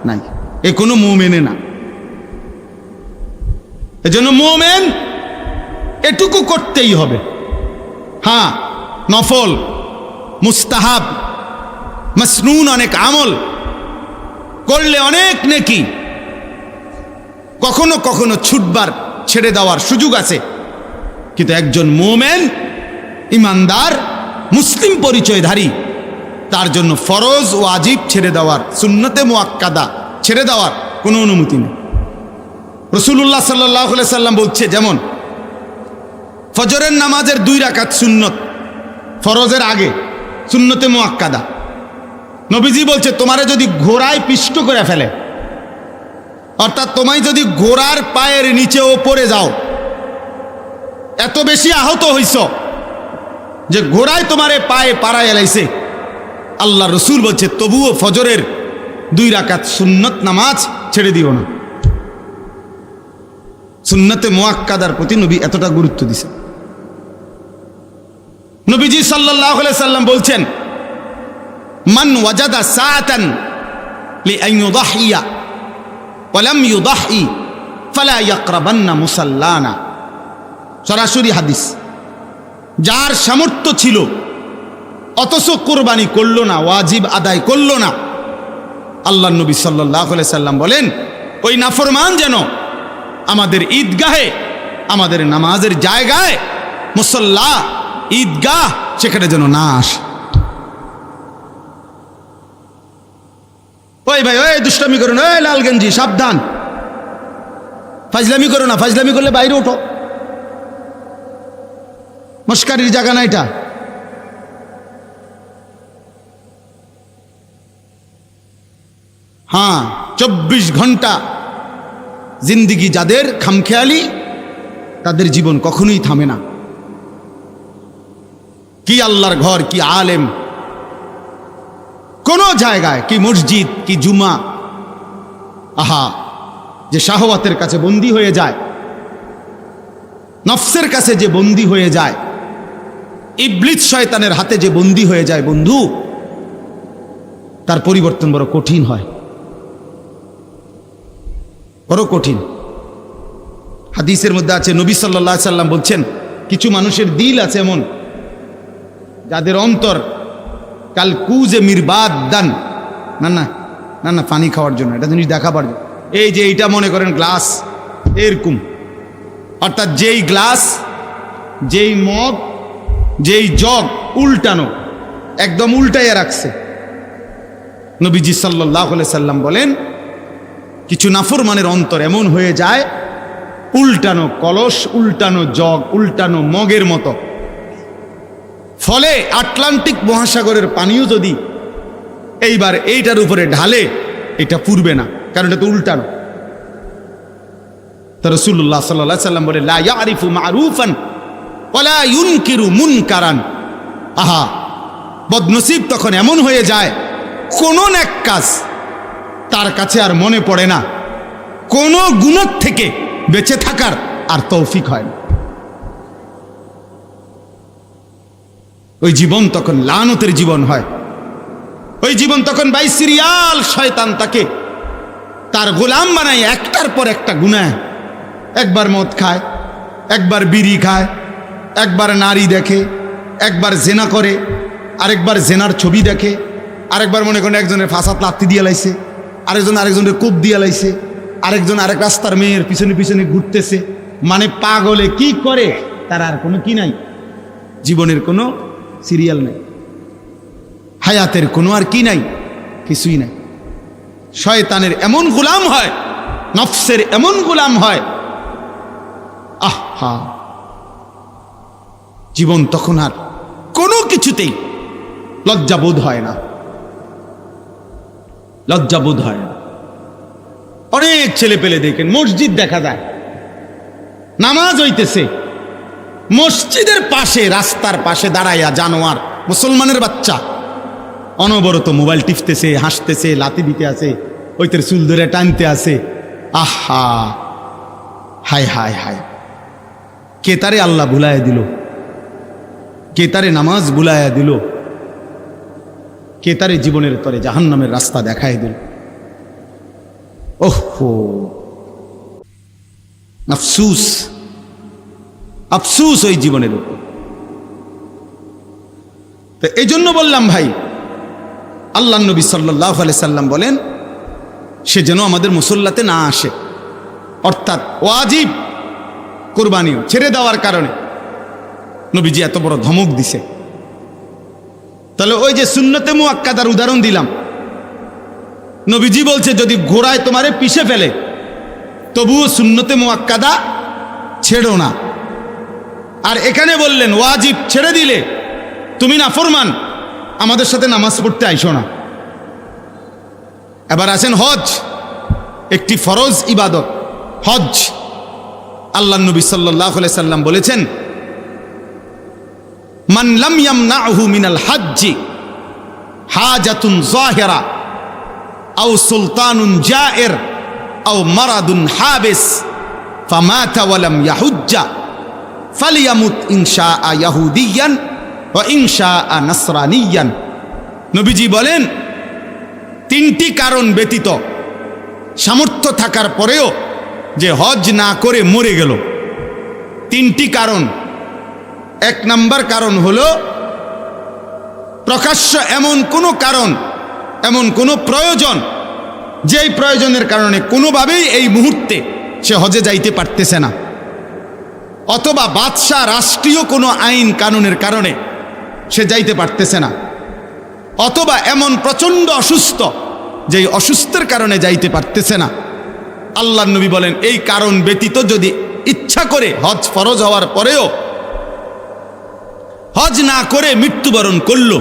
নাই, এ কোনো মুমিনে না। এজন্য মুমিন এটুকু করতেই হবে। হ্যাঁ, নফল, মুস্তাহাব, মাসনুন অনেক আমল করলে অনেক নেকি, কখনো কখনো ছুটবার, ছেড়ে দেওয়ার সুযোগ আছে। কিন্তু একজন মুমিন ইমানদার মুসলিম পরিচয়ধারী, তার জন্য ফরজ ওয়াজিব ছেড়ে দেওয়ার, সুন্নতে মুআক্কাদা ছেড়ে দেওয়ার কোনো অনুমতি নেই। রাসূলুল্লাহ সাল্লাল্লাহু আলাইহি সাল্লাম বলছে, যেমন ফজরের নামাজের 2 রাকাত সুন্নত ফরজের আগে, সুন্নতে মুআক্কাদা। নবীজি বলছে, তোমারে যদি ঘোড়ায় পিষ্ট করে ফেলে, অর্থাৎ তোমায় যদি ঘোড়ার পায়ের নিচেও পড়ে যাও, এত বেশি আহত হইছ যে ঘোড়ায় তোমারে পায়ে পাড়ায় এলাইছে, আল্লাহ রসুল বলছে তবুও ফজরের 2 রাকাত সুন্নত নামাজ ছেড়ে দিও না। সুন্নতে মুআক্কাদার প্রতি নবী এতটা গুরুত্ব দিছে। নবীজি সাল্লাল্লাহু আলাইহি সাল্লাম বলছেন, মান ওয়াজাদা সাআতান লিআন ইউদাহিয়া ওয়া লাম ইউদাহি ফালা ইয়াকরাবান্না মুসাল্লানা। সরাসরি হাদিস। যার সামর্থ্য ছিল অথচ কোরবানি করলো না, ওয়াজিব আদায় করলো না, আল্লাহ নবী সাল্লাল্লাহু আলাইহি সাল্লাম বলেন ওই নাফরমান যেন আমাদের ঈদগাহে, আমাদের নামাজের জায়গায়, মুসল্লা, ঈদগাহ, সেখানে যেন না আসে। ওই ভাই, ওই দুষ্টামি করো না, ওই লাল গেঞ্জি সাবধান, ফাজলামি করো না, ফাজলামি করলে বাইরে ওঠো, মস্কারির জায়গা না এটা। হ্যাঁ, 24 ঘন্টা জিন্দিগি যাদের খামখেয়ালি, তাদের জীবন কখনোই থামে না। কি আল্লাহর ঘর, কি আলেম, কোন জায়গায়, কি মসজিদ, কি জুমা, আহা, যে শাহওয়াতের কাছে বন্দী হয়ে যায়, নফসের কাছে যে বন্দী হয়ে যায়, ইবলিস শয়তানের হাতে যে বন্দী হয়ে যায়, বন্ধু, তার পরিবর্তন বড় কঠিন হয়, বড় কঠিন। হাদিসের মধ্যে আছে, নবী সাল্লাল্লাহু আলাইহি সাল্লাম বলছেন, কিছু মানুষের দিল আছে এমন, যাদের অন্তর কাল কুজে মিরবাদ দান, না না না না, পানি খাওয়ার জন্য, এটা জিনিস দেখাবার জন্য। এই যে এইটা মনে করেন গ্লাস, এরকম, অর্থাৎ যেই গ্লাস, যেই মগ, যেই জগ উল্টানো, একদম উল্টাইয়া রাখছে। নবীজি সাল্লাল্লাহু আলাইহি সাল্লাম বলেন, কিছু নাফরমানের অন্তর এমন হয়ে যায়, উল্টানো কলস, উল্টানো জগ, উল্টানো মগের মতো। ফলে আটলান্টিক মহাসাগরের পানিও যদি এইবার এইটার উপরে ঢালে, এটা পুরবে না, কারণ এটা তো উল্টানো। তা রাসূলুল্লাহ সাল্লাল্লাহু আলাইহি সাল্লাম বলে, লা ইয়ারিফু মারুফান ওয়ালা ইউনকিরু মুনকারান। আহা, বদনসিব তখন এমন হয়ে যায়, কোনো নেক কাজ তার কাছে আর মনে পড়ে না, কোনো গুনাহ থেকে বেঁচে থাকার আর তৌফিক হয় না। ওই জীবন তখন লানতের জীবন হয়। ওই জীবন তখন ভাই সিরিয়াল শয়তান তাকে তার গোলাম বানায়, একটার পর একটা গুনাহ। একবার মদ খায়, একবার বিড়ি খায়, একবার নারী দেখে, একবার জেনা করে, আরেকবার জেনার ছবি দেখে, আরেকবার মনে করেন একজনের ফাঁসাত লাত্তি দিয়ে লাইছে, আরেকজনের কোপ দিয়ে লাইছে, আরেকজন আরেক রাস্তার মেয়ের পিছনে পিছনে ঘুরতেছে। মানে পাগলে কি করে তার আর কোনো কি নাই, জীবনের কোনো সিরিয়াল নাই, হায়াতের কোনো আর কি নাই, কিছুই নাই। শয়তানের এমন গোলাম হয়, নফসের এমন গোলাম হয়, আহা, জীবন তখন আর কোনো কিছুতেই লজ্জাবোধ হয় না, লজ্জাবোধ হয় না। অনেক ছেলে পেলে দেখেন, মসজিদ দেখা যায়, নামাজ হইতেছে, মসজিদের পাশে রাস্তার পাশে দাঁড়াইয়া জানোয়ার মুসলমানের বাচ্চা অনবরত মোবাইল টিপতেছে, হাসতেছে, লাথি দিতে আছে, ওইতের চুল ধরে টানতে আছে। আহা, হায় হায় হায়, কে তারে আল্লাহ ভুলাইয়া দিল, কে তারে নামাজ ভুলাইয়া দিল, কে তারে জীবনের তরে জাহান্নামের রাস্তা দেখাই দিল। ওহো, আফসুস, আফসুস ওই জীবনের উপর। তো এই জন্য বললাম ভাই, আল্লাহ নবী সাল্লাল্লাহু আলাইহি সাল্লাম বলেন সে যেন আমাদের মুসল্লাতে না আসে, অর্থাৎ ওয়াজিব কুরবানিও ছেড়ে দেওয়ার কারণে নবীজি এত বড় ধমক দিছে। তাহলে ওই যে সুন্নতে মুআক্কাদার উদাহরণ দিলাম, নবীজি বলছে যদি ঘোড়ায় তোমারে পিষে ফেলে তবুও সুন্নতে মুআক্কাদা ছেড়ো না। আর এখানে বললেন ওয়াজিব ছেড়ে দিলে তুমি নাফরমান, আমাদের সাথে নামাজ পড়তে আইসো না। এবার আছেন হজ, একটি ফরজ ইবাদত হজ। আল্লাহ নবী সাল্লাল্লাহু আলাইহি সাল্লাম বলেছেন মান লাম ইয়ামনাহু মিনাল হজ্জি হাজাতুন যাহিরা আও সুলতানুন জায়ের আও মারাদুন হাবিস ফামাতা ওয়া লাম ইয়াহুজ্জা ফালিয়ামুত ইনশাআ ইয়াহুদিয়ান ওয়া ইনশাআ নাসরানিয়ান। নবীজি বলেন তিনটি কারণ ব্যতীত সামর্থ্য থাকার পরেও যে হজ না করে মরে গেল, তিনটি কারণ। এক নাম্বার কারণ হলো প্রকাশ্য এমন কোনো কারণ, এমন কোনো প্রয়োজন, যেই প্রয়োজনের কারণে কোনোভাবেই এই মুহূর্তে সে হজে যাইতে পারতেছে না, অথবা বাদশাহ রাষ্ট্রীয় কোনো আইন কানুনের কারণে সে যাইতে পারতেছে না, অথবা এমন প্রচণ্ড অসুস্থ যেই অসুস্থের কারণে যাইতে পারতেছে না। আল্লাহর নবী বলেন এই কারণ ব্যতীত যদি ইচ্ছা করে হজ ফরজ হওয়ার পরেও হজ না করে মৃত্যুবরণ করল,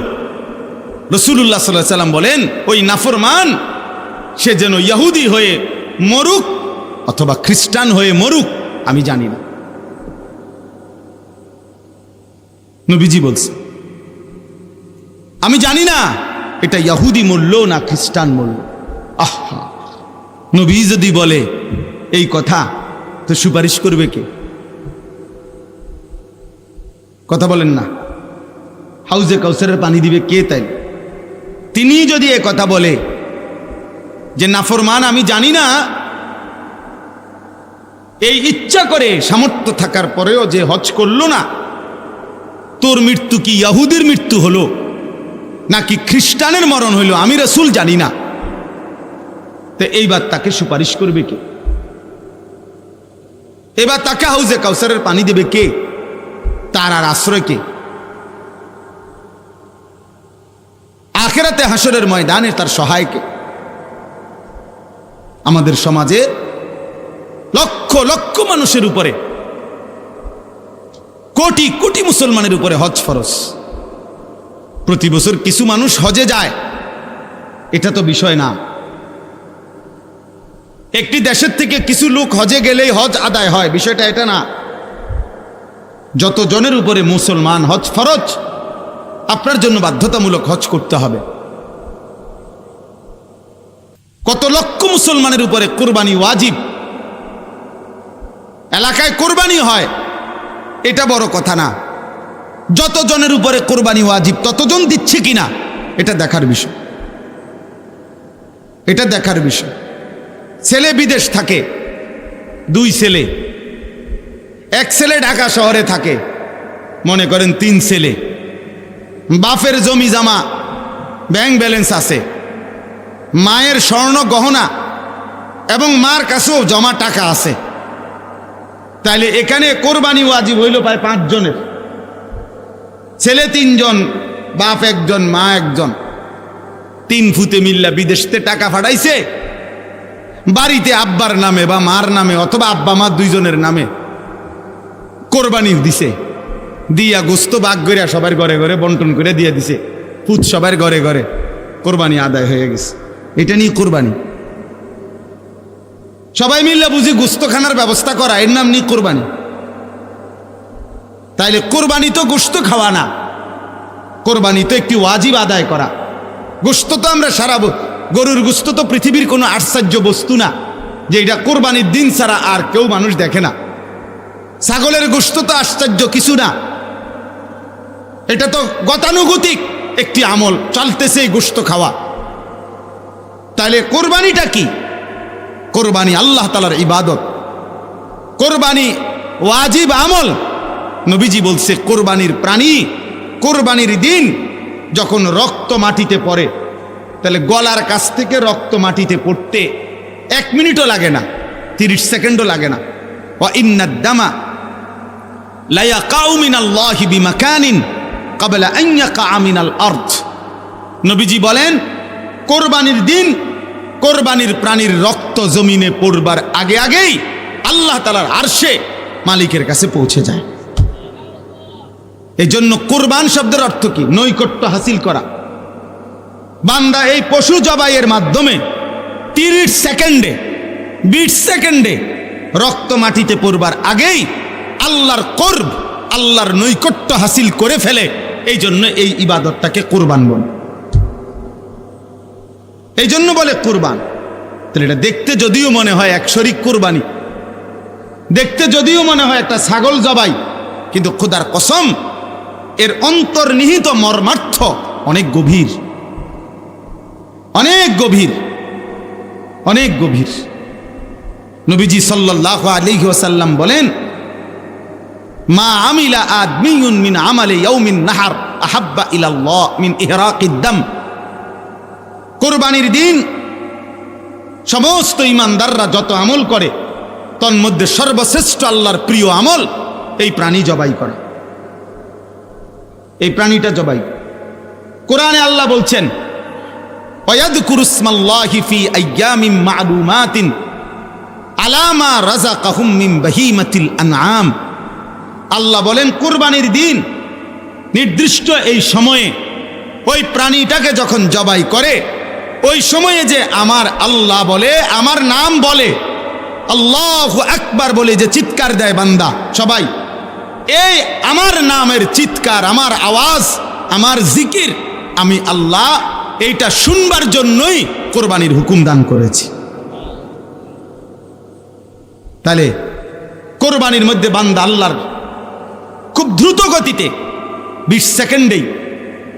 রাসূলুল্লাহ সাল্লাল্লাহু আলাইহি সাল্লাম বলেন ওই নাফরমান সে যেন ইহুদি হয়ে মরুক অথবা খ্রিস্টান হয়ে মরুক, আমি জানি না। নবীজি বলছে আমি জানি না এটা ইহুদি মরল না খ্রিস্টান মরল। আহা, নবী যদি বলে এই কথা তো সুপারিশ করবে কে? কথা বলেন না, হাউজে কাউসারের পানি দিবে কে? তাই তিনি যদি এ কথা বলে যে নাফরমান আমি জানি না, এই ইচ্ছা করে সামর্থ্য থাকার পরেও যে হজ করলো না, তোর মৃত্যু কি ইহুদির মৃত্যু হলো নাকি খ্রিস্টানের মরণ হইল, আমি রাসূল জানি না। তো এইবার তাকে সুপারিশ করবে কে? এবার তাকে হাউজে কাউসারের পানি দেবে কে? তার আর আশ্রয় কে? আখিরাতে হাসরের ময়দানে তার সহায় কে? আমাদের সমাজে লক্ষ লক্ষ মানুষের উপরে, কোটি কোটি মুসলমানের উপরে হজ ফরজ। প্রতি বছর কিছু মানুষ হজে যায়, এটা তো বিষয় না। একটি দেশের থেকে কিছু লোক হজে গেলেই হজ আদায় হয়, বিষয়টা এটা না। যত জনের উপরে মুসলমান হজ ফরজ, আপনার জন্য বাধ্যতামূলক হজ করতে হবে। কত লক্ষ মুসলমানের উপরে কোরবানি ওয়াজিব। এলাকায় কোরবানি হয় এটা বড় কথা না, যত জনের উপরে কোরবানি ওয়াজিব ততজন দিচ্ছে কিনা এটা দেখার বিষয়, এটা দেখার বিষয়। ছেলে বিদেশ থাকে, 2 ছেলে, এক ছেলে ঢাকা শহরে থাকে, মনে করেন 3 ছেলে, বাপের জমি জামা ব্যাংক ব্যালেন্স আছে, মায়ের স্বর্ণ গহনা এবং মার কাছেও জমা টাকা আছে, তাইলে এখানে কোরবানি ওয়াজিব হইল প্রায় 5 জনের। ছেলে 3 জন, বাপ 1 জন, মা 1 জন, 3 ফুতে মিল্লা বিদেশতে টাকা পাঠাইছে, বাড়িতে আব্বার নামে বা মার নামে অথবা আব্বা মা 2 জনের নামে কোরবানি দিছে, দিয়া গোস্ত ভাগ করে সবার ঘরে ঘরে বন্টন করে দিয়ে দিছে, ফুট সবার ঘরে ঘরে কোরবানি আদায় হয়ে গেছে। এটা নিয়ে কোরবানি, সবাই মিল্লা বুঝি গোস্তখানার ব্যবস্থা করা, এর নাম নিয়ে কোরবানি। তাইলে কোরবানি তো গোস্ত খাওয়া না, কোরবানি তো একটি ওয়াজিব আদায় করা। গোস্ত তো আমরা সারা, গরুর গোস্ত তো পৃথিবীর কোনো আশ্চর্য বস্তু না যে এটা কোরবানির দিন ছাড়া আর কেউ মানুষ দেখে না। ছাগলের গোস্ত তো আশ্চর্য কিছু না, এটা তো গতানুগতিক একটি আমল, চলতেছে এই গোস্ত খাওয়া। তাহলে কোরবানিটা কি? কোরবানি আল্লাহ তাআলার ইবাদত, কোরবানি ওয়াজিব আমল। নবীজি বলছে কোরবানির প্রাণী কোরবানির দিন যখন রক্ত মাটিতে পড়ে, তাহলে গলার কাছ থেকে রক্ত মাটিতে পড়তে 1 মিনিটও লাগে না, 30 সেকেন্ডও লাগে না। ওয়া ইন্নাদ দামা লা ইয়াকাউ মিনাল্লাহি বিমাকানিন ক্বাবলা আন ইয়াকা মিনাল আরদ। নবীজি বলেন কোরবানির দিন কোরবানির প্রাণীর রক্ত জমিনে পড়বার আগে আগেই আল্লাহ তাআলার আরশে মালিকের কাছে পৌঁছে যায়। এই জন্য কোরবান শব্দের অর্থ কি? নৈকট্য হাসিল করা। বান্দা এই পশু জবাইয়ের মাধ্যমে 30 সেকেন্ডে 20 সেকেন্ডে রক্ত মাটিতে পড়বার আগেই আল্লাহর কোরব, আল্লাহর নৈকট্য হাসিল করে ফেলে। এই জন্য এই ইবাদতটাকে কোরবান বলে, এই জন্য বলে কোরবান। তাহলে এটা দেখতে যদিও মনে হয় এক শরীক কোরবানি, দেখতে যদিও মনে হয় একটা ছাগল জবাই, কিন্তু খোদার কসম এর অন্তর্নিহিত মর্মার্থ অনেক গভীর, অনেক গভীর, অনেক গভীর। নবীজি সাল্লাল্লাহু আলাইহি ওয়াসাল্লাম বলেন মা আমিলা আদমিয়ুন মিন আমালি ইয়াউমিন নাহার আহাব্বা ইলাল্লাহ মিন ইহরাকিদ দাম। কোরবানির দিন সমস্ত ইমানদাররা যত আমল করে তন্মধ্যে সর্বশ্রেষ্ঠ আল্লাহর প্রিয় আমল এই প্রাণী জবাই করা, এই প্রাণীটা জবাই। কোরআনে আল্লাহ বলছেন ওয়ায়াযকুরু ইসমাল্লাহি ফি আইয়ামিন মা'লুমাতিন আলা মা রাযাকাহুম মিন বাহিমাতিল আনআম। আল্লাহ বলেন কোরবানির দিন নির্দিষ্ট এই সময়ে ওই প্রাণীটাকে যখন জবাই করে, ওই সময়ে যে আমার আল্লাহ বলে, আমার নাম বলে, আল্লাহু আকবার বলে যে চিৎকার দেয় বান্দা সবাই, এই আমার নামের চিৎকার, আমার আওয়াজ, আমার জিকির আমি আল্লাহ এইটা শুনবার জন্যই কোরবানির হুকুম দান করেছি। তাহলে কোরবানির মধ্যে বান্দা আল্লাহর খুব দ্রুত গতিতে 20 সেকেন্ডেই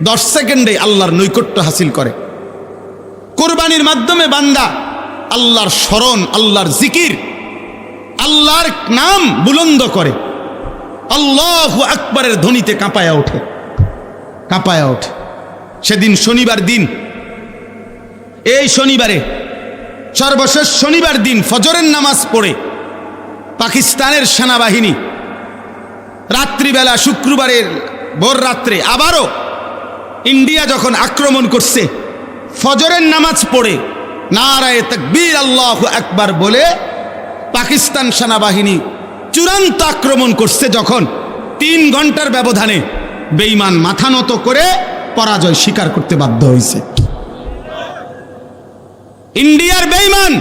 10 সেকেন্ডেই আল্লাহর নৈকট্য হাসিল করে। কোরবানির মাধ্যমে বান্দা আল্লাহর স্মরণ, আল্লাহর জিকির, আল্লাহর নাম বুলন্দ করে, আল্লাহু আকবারের ধ্বনিতে কাঁপায়া ওঠে, কাঁপায়া ওঠে। সেদিন শনিবার দিন, এই শনিবারে সর্বশেষ শনিবার দিন ফজরের নামাজ পড়ে পাকিস্তানের সেনাবাহিনী রাত্রিবেলা শুক্রবারের ভোর রাত্রে আবারও ইন্ডিয়া যখন আক্রমণ করছে, ফজরের নামাজ পড়ে নারায়ে তাকবীর আল্লাহু আকবার বলে পাকিস্তান সেনাবাহিনী চূড়ান্ত আক্রমণ করছে, যখন 3 ঘন্টার ব্যবধানে বেঈমান মাথা নত করে পরাজয় স্বীকার করতে বাধ্য হয়েছে। ইন্ডিয়ার বেঈমান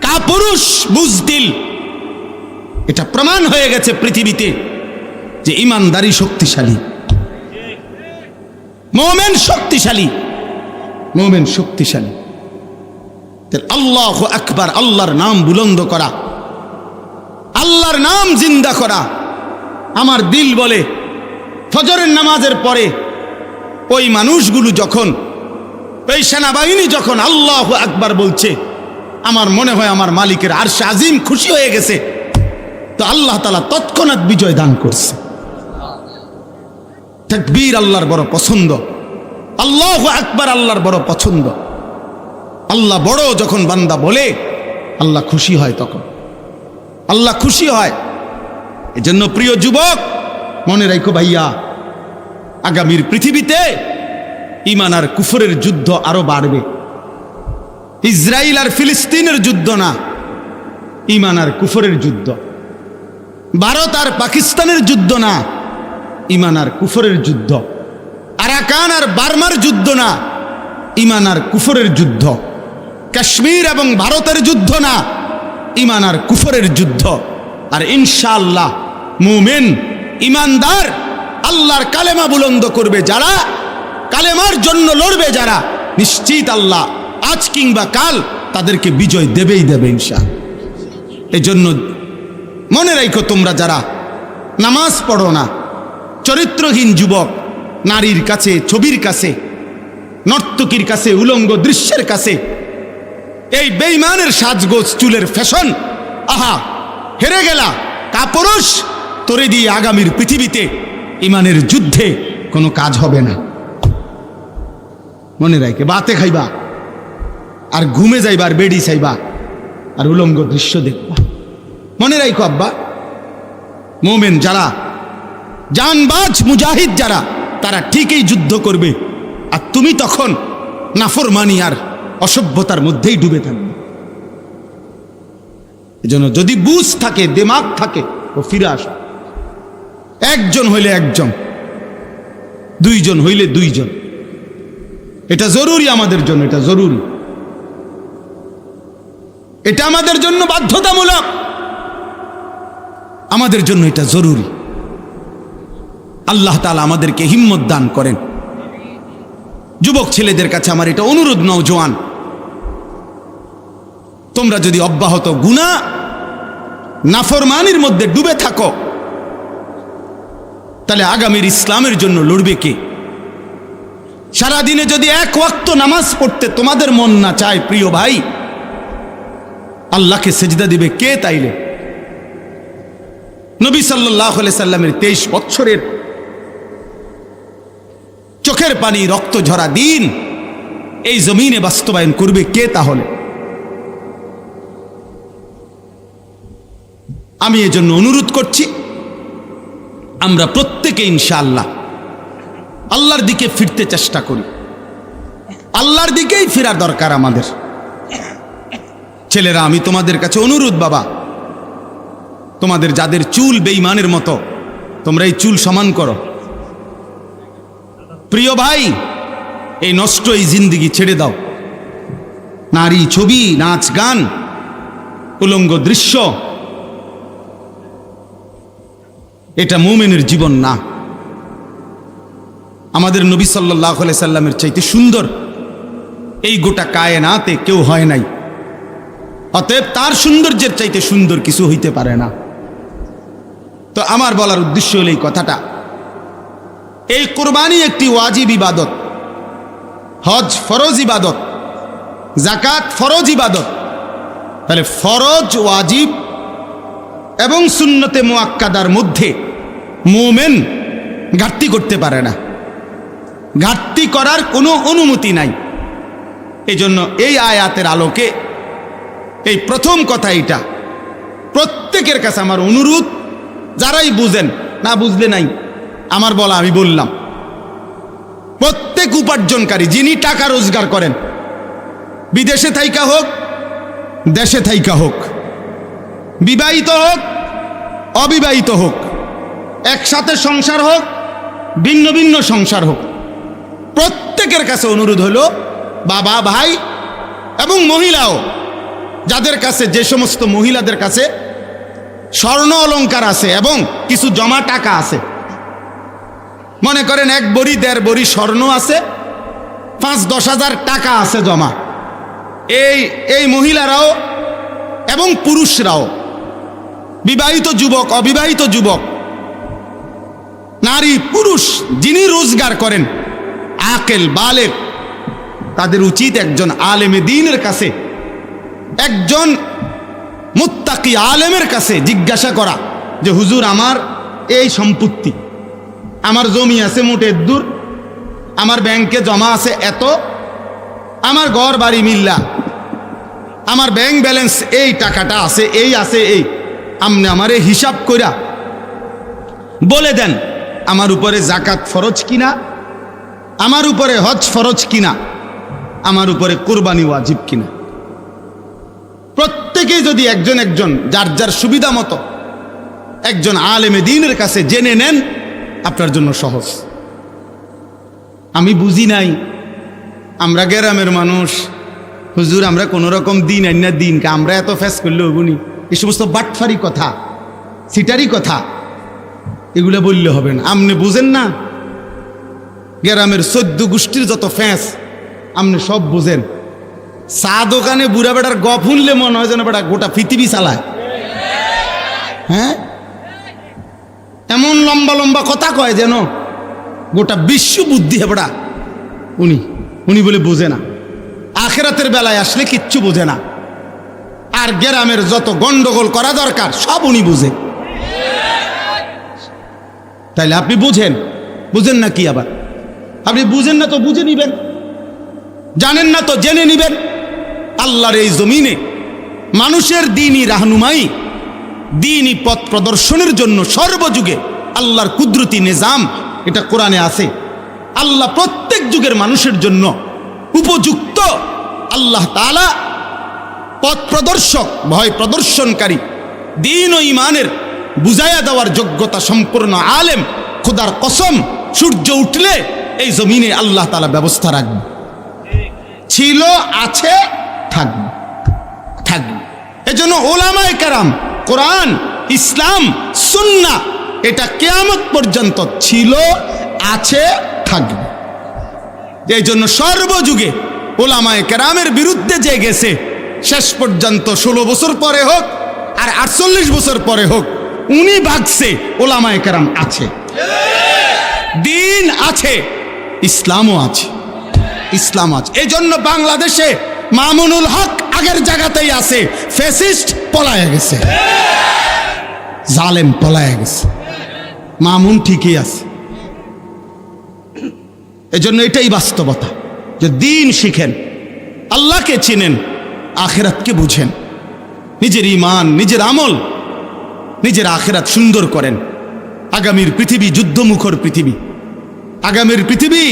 কাপুরুষ বুজদিল, এটা প্রমাণ হয়ে গেছে পৃথিবীতে। যে ইমানদারি শক্তিশালী, মুমিন শক্তিশালী, মুমিন শক্তিশালী। আল্লাহু আকবার, আল্লাহর নাম বুলন্দ করা, আল্লাহর নাম জিন্দা করা। আমার দিল বলে ফজরের নামাজের পরে ওই মানুষগুলো যখন, ওই সেনাবাহিনী যখন আল্লাহু আকবার বলছে, আমার মনে হয় আমার মালিকের আরশে আজিম খুশি হয়ে গেছে, তো আল্লাহ তাআলা তৎক্ষণাৎ বিজয় দান করছে। তাকবীর আল্লাহর বড় পছন্দ, আল্লাহু আকবার আল্লাহর বড় পছন্দ। আল্লাহ বড় যখন বান্দা বলে আল্লাহ খুশি হয়, তখন আল্লাহ খুশি হয়। এজন্য প্রিয় যুবক, মনে রাখো ভাইয়া, আগামীর পৃথিবীতে ঈমান আর কুফরের যুদ্ধ আরো বাড়বে। ইসরায়েল আর ফিলিস্তিনের যুদ্ধ না, ঈমান আর কুফরের যুদ্ধ। ভারত আর পাকিস্তানের যুদ্ধ না, ঈমান আর কুফরের যুদ্ধ। আরাকান আর বার্মার যুদ্ধ না, ঈমান আর কুফরের যুদ্ধ। কাশ্মীর এবং ভারতের যুদ্ধ না, ঈমান আর কুফরের যুদ্ধ। আর ইনশাআল্লাহ মুমিন ঈমানদার আল্লাহর কালেমা বুলন্দ করবে যারা, কালেমার জন্য লড়বে যারা, নিশ্চিত আল্লাহ আজ কিংবা কাল তাদেরকে বিজয় দেবেই দেবে ইনশাআল্লাহ। এজন্য মনে রাখো, তোমরা যারা নামাজ পড়ো না, চরিত্রহীন যুবক, নারীর কাছে, ছবির কাছে, নর্তকীর কাছে, উলঙ্গ দৃশ্যের কাছে, এই বেঈমানের সাজগোজ, চুলের ফ্যাশন, আহা হেরে গেলা কাপুরুষ, তোরে দিয়ে আগামীর পৃথিবীতে ঈমানের যুদ্ধে কোনো কাজ হবে না। মনে রাখে, বাতে খাইবা আর ঘুমে যাইবা আর বেডি চাইবা আর উলঙ্গ দৃশ্য দেখবা। মনে রাখো আব্বা, মুমিন যারা, জানবাজ মুজাহিদ যারা, তারা ঠিকই যুদ্ধ করবে, আর তুমি তখন নাফরমানি আর অসভ্যতার মধ্যেই ডুবে থাকবে। এজন্য যদি বুঝ থাকে, দিমাগ থাকে, ও ফিরে আস। একজন হইলে একজন, দুইজন হইলে দুইজন, এটা জরুরি আমাদের জন্য, এটা জরুরি, এটা আমাদের জন্য বাধ্যতামূলক, আমাদের জন্য এটা জরুরি। আল্লাহ তাআলা আমাদেরকে হিম্মত দান করেন। যুবক ছেলেদের কাছে আমার এটা অনুরোধ, নওজোয়ান, তোমরা যদি অব্যাহত গুনাহ নাফরমানির মধ্যে ডুবে থাকো, তাহলে আগামীর ইসলামের জন্য লড়বে কে? সারাদিনে যদি এক ওয়াক্ত নামাজ পড়তে তোমাদের মন না চায়, প্রিয় ভাই, আল্লাহকে সেজদা দিবে কে? তাইলে নবী সাল্লাল্লাহু আলাইহি সাল্লামের 23 বছরের চোখের পানি, রক্ত ঝরা দিন এই জমিনে বাস্তবায়ন করবে কে? তাহলে আমি এজন্য অনুরোধ করছি, আমরা প্রত্যেকে ইনশাআল্লাহ আল্লাহর দিকে ফিরতে চেষ্টা করি। আল্লাহর দিকেই ফেরার দরকার আমাদের। ছেলেরা, আমি তোমাদের কাছে অনুরোধ, বাবা, তোমাদের যাদের চুল বেঈমানের মতো, তোমরা এই চুল সমান করো। প্রিয় ভাই, এই নষ্ট এই জিন্দেগি ছেড়ে দাও। নারী, ছবি, নাচ, গান, উলঙ্গ দৃশ্য, এটা মুমিনের জীবন না। আমাদের নবী সাল্লাল্লাহু আলাইহি সাল্লামের চাইতে সুন্দর এই গোটা কায়নাতে কেউ হয় নাই। অতএব তার সৌন্দর্যের চাইতে সুন্দর কিছু হইতে পারে না। তো আমার বলার উদ্দেশ্য হলো এই কথাটা, এই কুরবানি একটি ওয়াজিব ইবাদত, হজ ফরজ ইবাদত, যাকাত ফরজ ইবাদত। তাহলে ফরজ, ওয়াজিব এবং সুন্নতে মুআক্কাদার মধ্যে মুমিন ঘাটতি করতে পারে না, ঘাটতি করার কোনো অনুমতি নাই। এজন্য এই আয়াতের আলোকে এই প্রথম কথা, এটা প্রত্যেকের কাছে আমার অনুরোধ, যারাই বুঝেন, না বুঝলে নাই, আমার বলা আমি বললাম, প্রত্যেক উপার্জনকারী যিনি টাকা রোজগার করেন, বিদেশে থাইকা হোক, দেশে থাইকা হোক, বিবাহিত হোক, অবিবাহিত হোক, একসাথে সংসার হোক, ভিন্ন ভিন্ন সংসার হোক, প্রত্যেকের কাছে অনুরোধ হলো, বাবা, ভাই এবং মহিলাও, যাদের কাছে, যে সমস্ত মহিলাদের কাছে স্বর্ণ অলংকার আছে এবং কিছু জমা টাকা আছে, মনে করেন 1 বড়ি 1.5 বড়ি স্বর্ণ আছে, 5-10 হাজার টাকা আছে জমা। এই মহিলারাও এবং পুরুষরাও, বিবাহিত যুবক, অবিবাহিত যুবক, নারী পুরুষ, যিনি রোজগার করেন, আকেল বালেগ, তাদের উচিত একজন আলেমে দ্বীনের কাছে, একজন মুত্তাকি আলেমের কাছে জিজ্ঞাসা করা যে হুজুর, আমার এই সম্পত্তি, আমার জমি আছে মোটে দূর, আমার ব্যাংকে জমা আছে এত, আমার ঘর বাড়ি মিল্লা, আমার ব্যাংক ব্যালেন্স এই টাকাটা আছে, এই আছে, এই আমনে আমারে হিসাব কইরা বলে দেন আমার উপরে জাকাত ফরজ কিনা, আমার উপরে হজ ফরজ কিনা, আমার উপরে কুরবানি ওয়াজিব কিনা। প্রত্যেকেই যদি একজন একজন যার যার সুবিধা মতো একজন আলেমে দ্বীনের কাছে জেনে নেন, আপনার জন্য সহজ। আমি বুঝি নাই, আমরা গ্রামের মানুষ, হুজুর আমরা কোনো রকম দিন আইনা দিন, আমরা এত ফেস করলে হবনি, এই সমস্ত বাটফারি কথা, সিটারি কথা, এগুলো বললে হবে না। আপনি বুঝেন না, গ্রামের 14 গোষ্ঠীর যত ফ্যাঁস আপনি সব বুঝেন। চা দোকানে বুড়া বেটার গপ শুনলে মনে হয় যেন বেটা গোটা পৃথিবী চালায়। হ্যাঁ, এমন লম্বা লম্বা কথা কয় যেন গোটা বিশ্ব বুদ্ধি হেবড়া। উনি বলে বোঝে না, আখেরাতের বেলায় আসলে কিচ্ছু বোঝে না। আর গ্রামের যত গন্ডগোল করা দরকার সব উনি বুঝে। তাইলে আপনি বুঝেন না কি? আবার আপনি বুঝেন না তো বুঝে নিবেন, জানেন না তো জেনে নিবেন। আল্লাহর এই জমিনে মানুষের দ্বীনি রাহনুমাই, দ্বীনি পথ প্রদর্শনের জন্য সর্বযুগে আল্লাহর কুদরতি নিজাম, এটা কোরআনে আছে। আল্লাহ প্রত্যেক যুগের মানুষের জন্য উপযুক্ত আল্লাহ তাআলা পথ প্রদর্শক, ভয় প্রদর্শনকারী, দ্বীন ও ঈমানের বুঝাইয়া দেওয়ার যোগ্যতা সম্পূর্ণ আলেম। খোদার কসম, সূর্য উঠলে এই জমিনে আল্লাহ তাআলা ব্যবস্থা রাখবে। ছিল, আছে, থাকবে। এজন্য ওলামায়ে কেরাম, কোরআন, ইসলাম, সুন্নাহ এটা কিয়ামত পর্যন্ত ছিল, আছে, থাকবে। এই জন্য সর্বযুগে ওলামায়ে কেরামের বিরুদ্ধে যে গেছে, শেষ পর্যন্ত 16 বছর পরে হোক আর 48 বছর পরে হোক, উনি ভাগছে, ওলামায়ে কেরাম আছে, দ্বীন আছে, ইসলামও আছে। এই জন্য বাংলাদেশে মামুনুল হক আগের জায়গাতেই আছে, ফ্যাসিস্ট পলায়ে গেছে, জালেম পলায়ে গেছে, মামুন ঠিকই আছে। এজন্য এটাই বাস্তবতা যে দ্বীন শিখেন, আল্লাহকে চিনেন, আখিরাতকে বুঝেন, নিজের ঈমান, নিজের আমল, নিজের আখিরাত সুন্দর করেন। আগামীর পৃথিবী যুদ্ধমুখর পৃথিবী, আগামীর পৃথিবী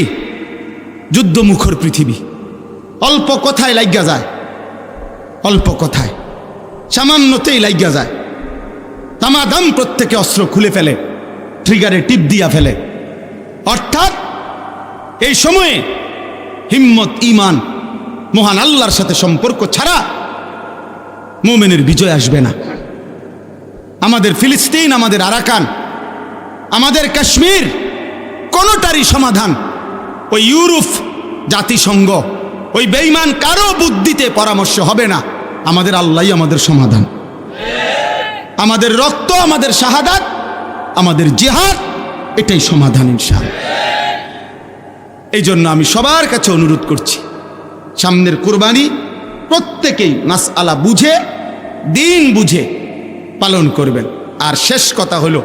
যুদ্ধমুখর পৃথিবী। অল্প কথায় লাগিয়া যায়, অল্প কথায় সামান্যতেই লাগিয়া যায়, তামাদাম প্রত্যেকে অস্ত্র খুলে ফেলে, ট্রিগারে টিপ দিয়া ফেলে। অর্থাৎ এই সময়ে হিম্মত, ঈমান, মহান আল্লাহর সাথে সম্পর্ক ছাড়া মুমিনের বিজয় আসবে না। আমাদের ফিলিস্তিন, আমাদের আরাকান, আমাদের কাশ্মীর, কোনোটারই সমাধান ওই ইউরোপ, জাতিসংঘ, ওই বেঈমান কারো বুদ্ধিতে পরামর্শ হবে না। আমাদের আল্লাহই আমাদের সমাধান। আমাদের রক্ত, আমাদের শাহাদাত, আমাদের জিহাদ, এটাই সমাধান ইনশাআল্লাহ। এই জন্য আমি সবার কাছে অনুরোধ করছি, সামনের কুরবানি প্রত্যেকেই মাসআলা বুঝে, দ্বীন বুঝে পালন করবেন। আর শেষ কথা হলো,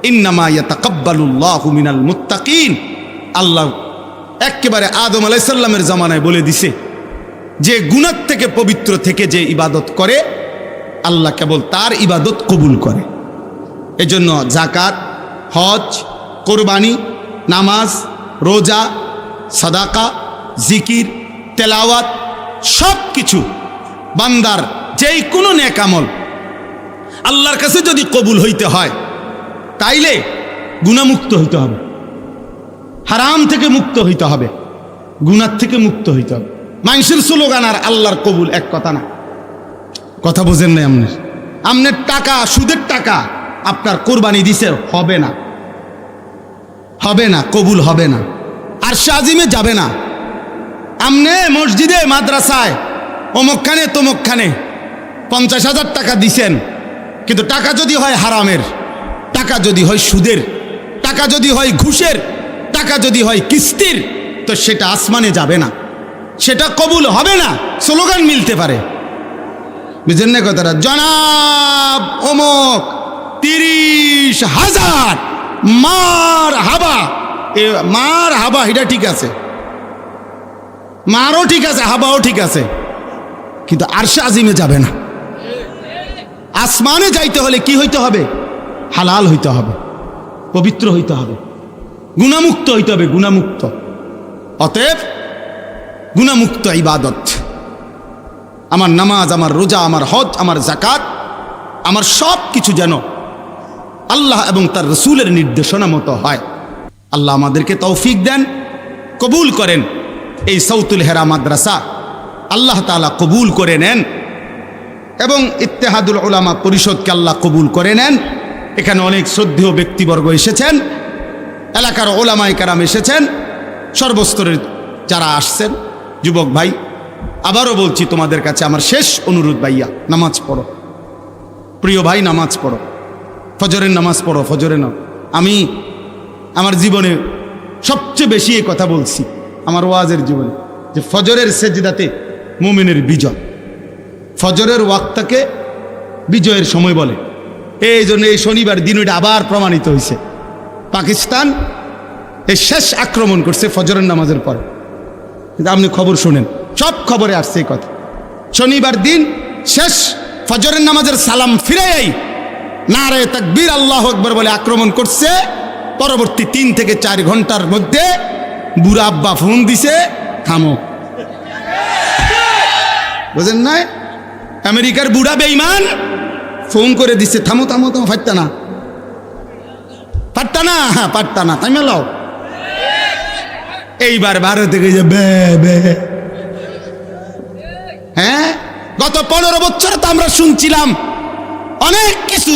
ইন্নামা ইয়াতাকাব্বালুল্লাহু মিনাল মুত্তাকিন। আল্লাহ একেবারে আদম আলাইহিস সালামের জামানায় বলে দিছে যে গুনাহ থেকে পবিত্র থেকে যে ইবাদত করে, আল্লাহ কেবল তার ইবাদত কবুল করে। এজন্য যাকাত, হজ, কোরবানি, নামাজ, রোজা, সাদাকা, জিকির, তেলাওয়াত, সব কিছু বান্দার যেই কোনো নেক আমল আল্লাহর কাছে যদি কবুল হইতে হয়, তাইলে গুনাহমুক্ত হইতে হবে, হারাম থেকে মুক্ত হইতে হবে, গুনাহ থেকে মুক্ত হইতে হবে। মানুষের স্লোগান আর আল্লাহর কবুল এক কথা না। কথা বোঝেন নাই? আপনার টাকা, সুদের টাকা আপনার কোরবানি দিছে, হবে না, হবে না, কবুল হবে না, আরশে আজিমে যাবে না। আমনে মসজিদে মাদ্রাসায় অমুকখানে তমুকখানে 50,000 টাকা দিছেন, কিন্তু টাকা যদি হয় হারামের, টাকা যদি হয় সুদের, টাকা যদি হয় ঘুষের, টাকা যদি হয় কিস্তির, তো সেটা আসমানে যাবে না, সেটা কবুল হবে না। স্লোগান মিলতে পারে, বুঝলেন না কথাটা? জনাব অমুক 30,000 মার হাবা, মার হাবা এটা ঠিক আছে, মারও ঠিক আছে, হাবাও ঠিক আছে, কিন্তু আরশে আজিমে যাবে না। আসমানে যাইতে হলে কি হইতে হবে? হালাল হইতে হবে, পবিত্র হইতে হবে, গুনামুক্ত হইতে হবে, গুনামুক্ত। অতএব গুনামুক্ত ইবাদত, আমার নামাজ, আমার রোজা, আমার হজ, আমার যাকাত, আমার সব কিছু যেন আল্লাহ এবং তার রসুলের নির্দেশনা মতো হয়। আল্লাহ আমাদেরকে তৌফিক দেন, কবুল করেন। এই সাউতুল হেরা মাদ্রাসা আল্লাহ তাআলা কবুল করে নেন এবং ইত্তেহাদুল উলামা পরিষদকে আল্লাহ কবুল করে নেন। এখানে অনেক শ্রদ্ধেয় ব্যক্তিবর্গ এসেছেন, এলাকার ওলামায়ে কেরাম এসেছেন, সর্বস্তরের যারা আসছেন, যুবক ভাই, আবারও বলছি তোমাদের কাছে আমার শেষ অনুরোধ, ভাইয়া নামাজ পড়ো, প্রিয় ভাই নামাজ পড়ো, ফজরের নামাজ পড়ো, ফজরে নাও। আমি আমার জীবনে সবচেয়ে বেশি এই কথা বলছি আমার ওয়াজের জীবনে, যে ফজরের সেজদাতে মুমিনের বিজয়, ফজরের ওয়াক্তকে বিজয়ের সময় বলে। এই জন্য এই শনিবার দিন ওইটা আবার প্রমাণিত হয়েছে। পাকিস্তান এই শেষ আক্রমণ করছে ফজরের নামাজের পরে, কিন্তু আপনি খবর শুনেন, সব খবরে আসছে এই কথা। শনিবার দিন শেষ ফজরের নামাজের সালাম ফিরেই নারে তাকবীর আল্লাহু আকবার বলে আক্রমণ করছে। পরবর্তী 3 থেকে 4 ঘন্টার মধ্যে বুড়া আব্বা ফোন দিছে, থামো। বুঝেন নাই? আমেরিকার বুড়া বেঈমান ফোন করে দিছে, থামো থামো থামো, ফাটতা না, পারতা না, হ্যাঁ পারতা না, তাই মেলাও। এইবার ভারতে গিয়ে বে বে, হ্যাঁ গত 15 বছর তো আমরা শুনছিলাম অনেক কিছু,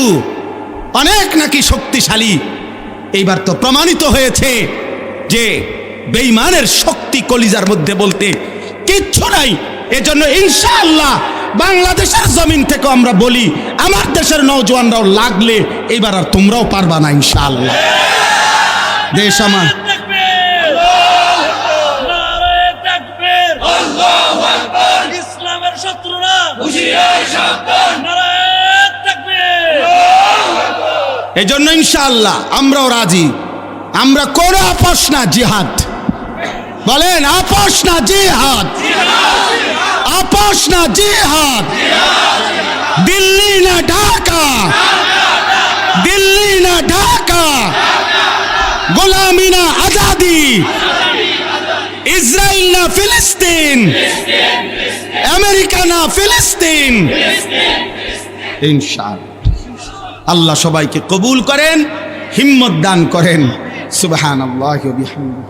অনেক নাকি শক্তিশালী। এইবার তো প্রমাণিত হয়েছে যে বেঈমানের শক্তি কলিজার মধ্যে বলতে কিচ্ছু নাই। এজন্য ইনশাআল্লাহ বাংলাদেশের জমিন থেকে আমরা বলি, আমার দেশের নওজোয়ানরাও লাগলে এইবার আর তোমরাও পারবা না ইনশাআল্লাহ। দেশ আমার ইসলামের শত্রুরা হুঁশিয়ার সাবধান, নারায়ে তাকবীর। এজন্য ইনশাআল্লাহ আমরাও রাজি। আমরা কোন আপোষ না, জিহাদ বলেন, আপোষ না জিহাদ, আপোষ না জিহাদ। দিল্লি না ঢাকা, দিল্লি না ঢাকা, গোলামি না আজাদি, ইসরায়েল না ফিলিস্তিন, আমেরিকা না ফিলিস্তিন। ইনশাআল্লাহ আল্লাহ সবাইকে কবুল করেন, হিম্মত দান করেন। সুবহানাল্লাহি ওয়া বিহামদিহি।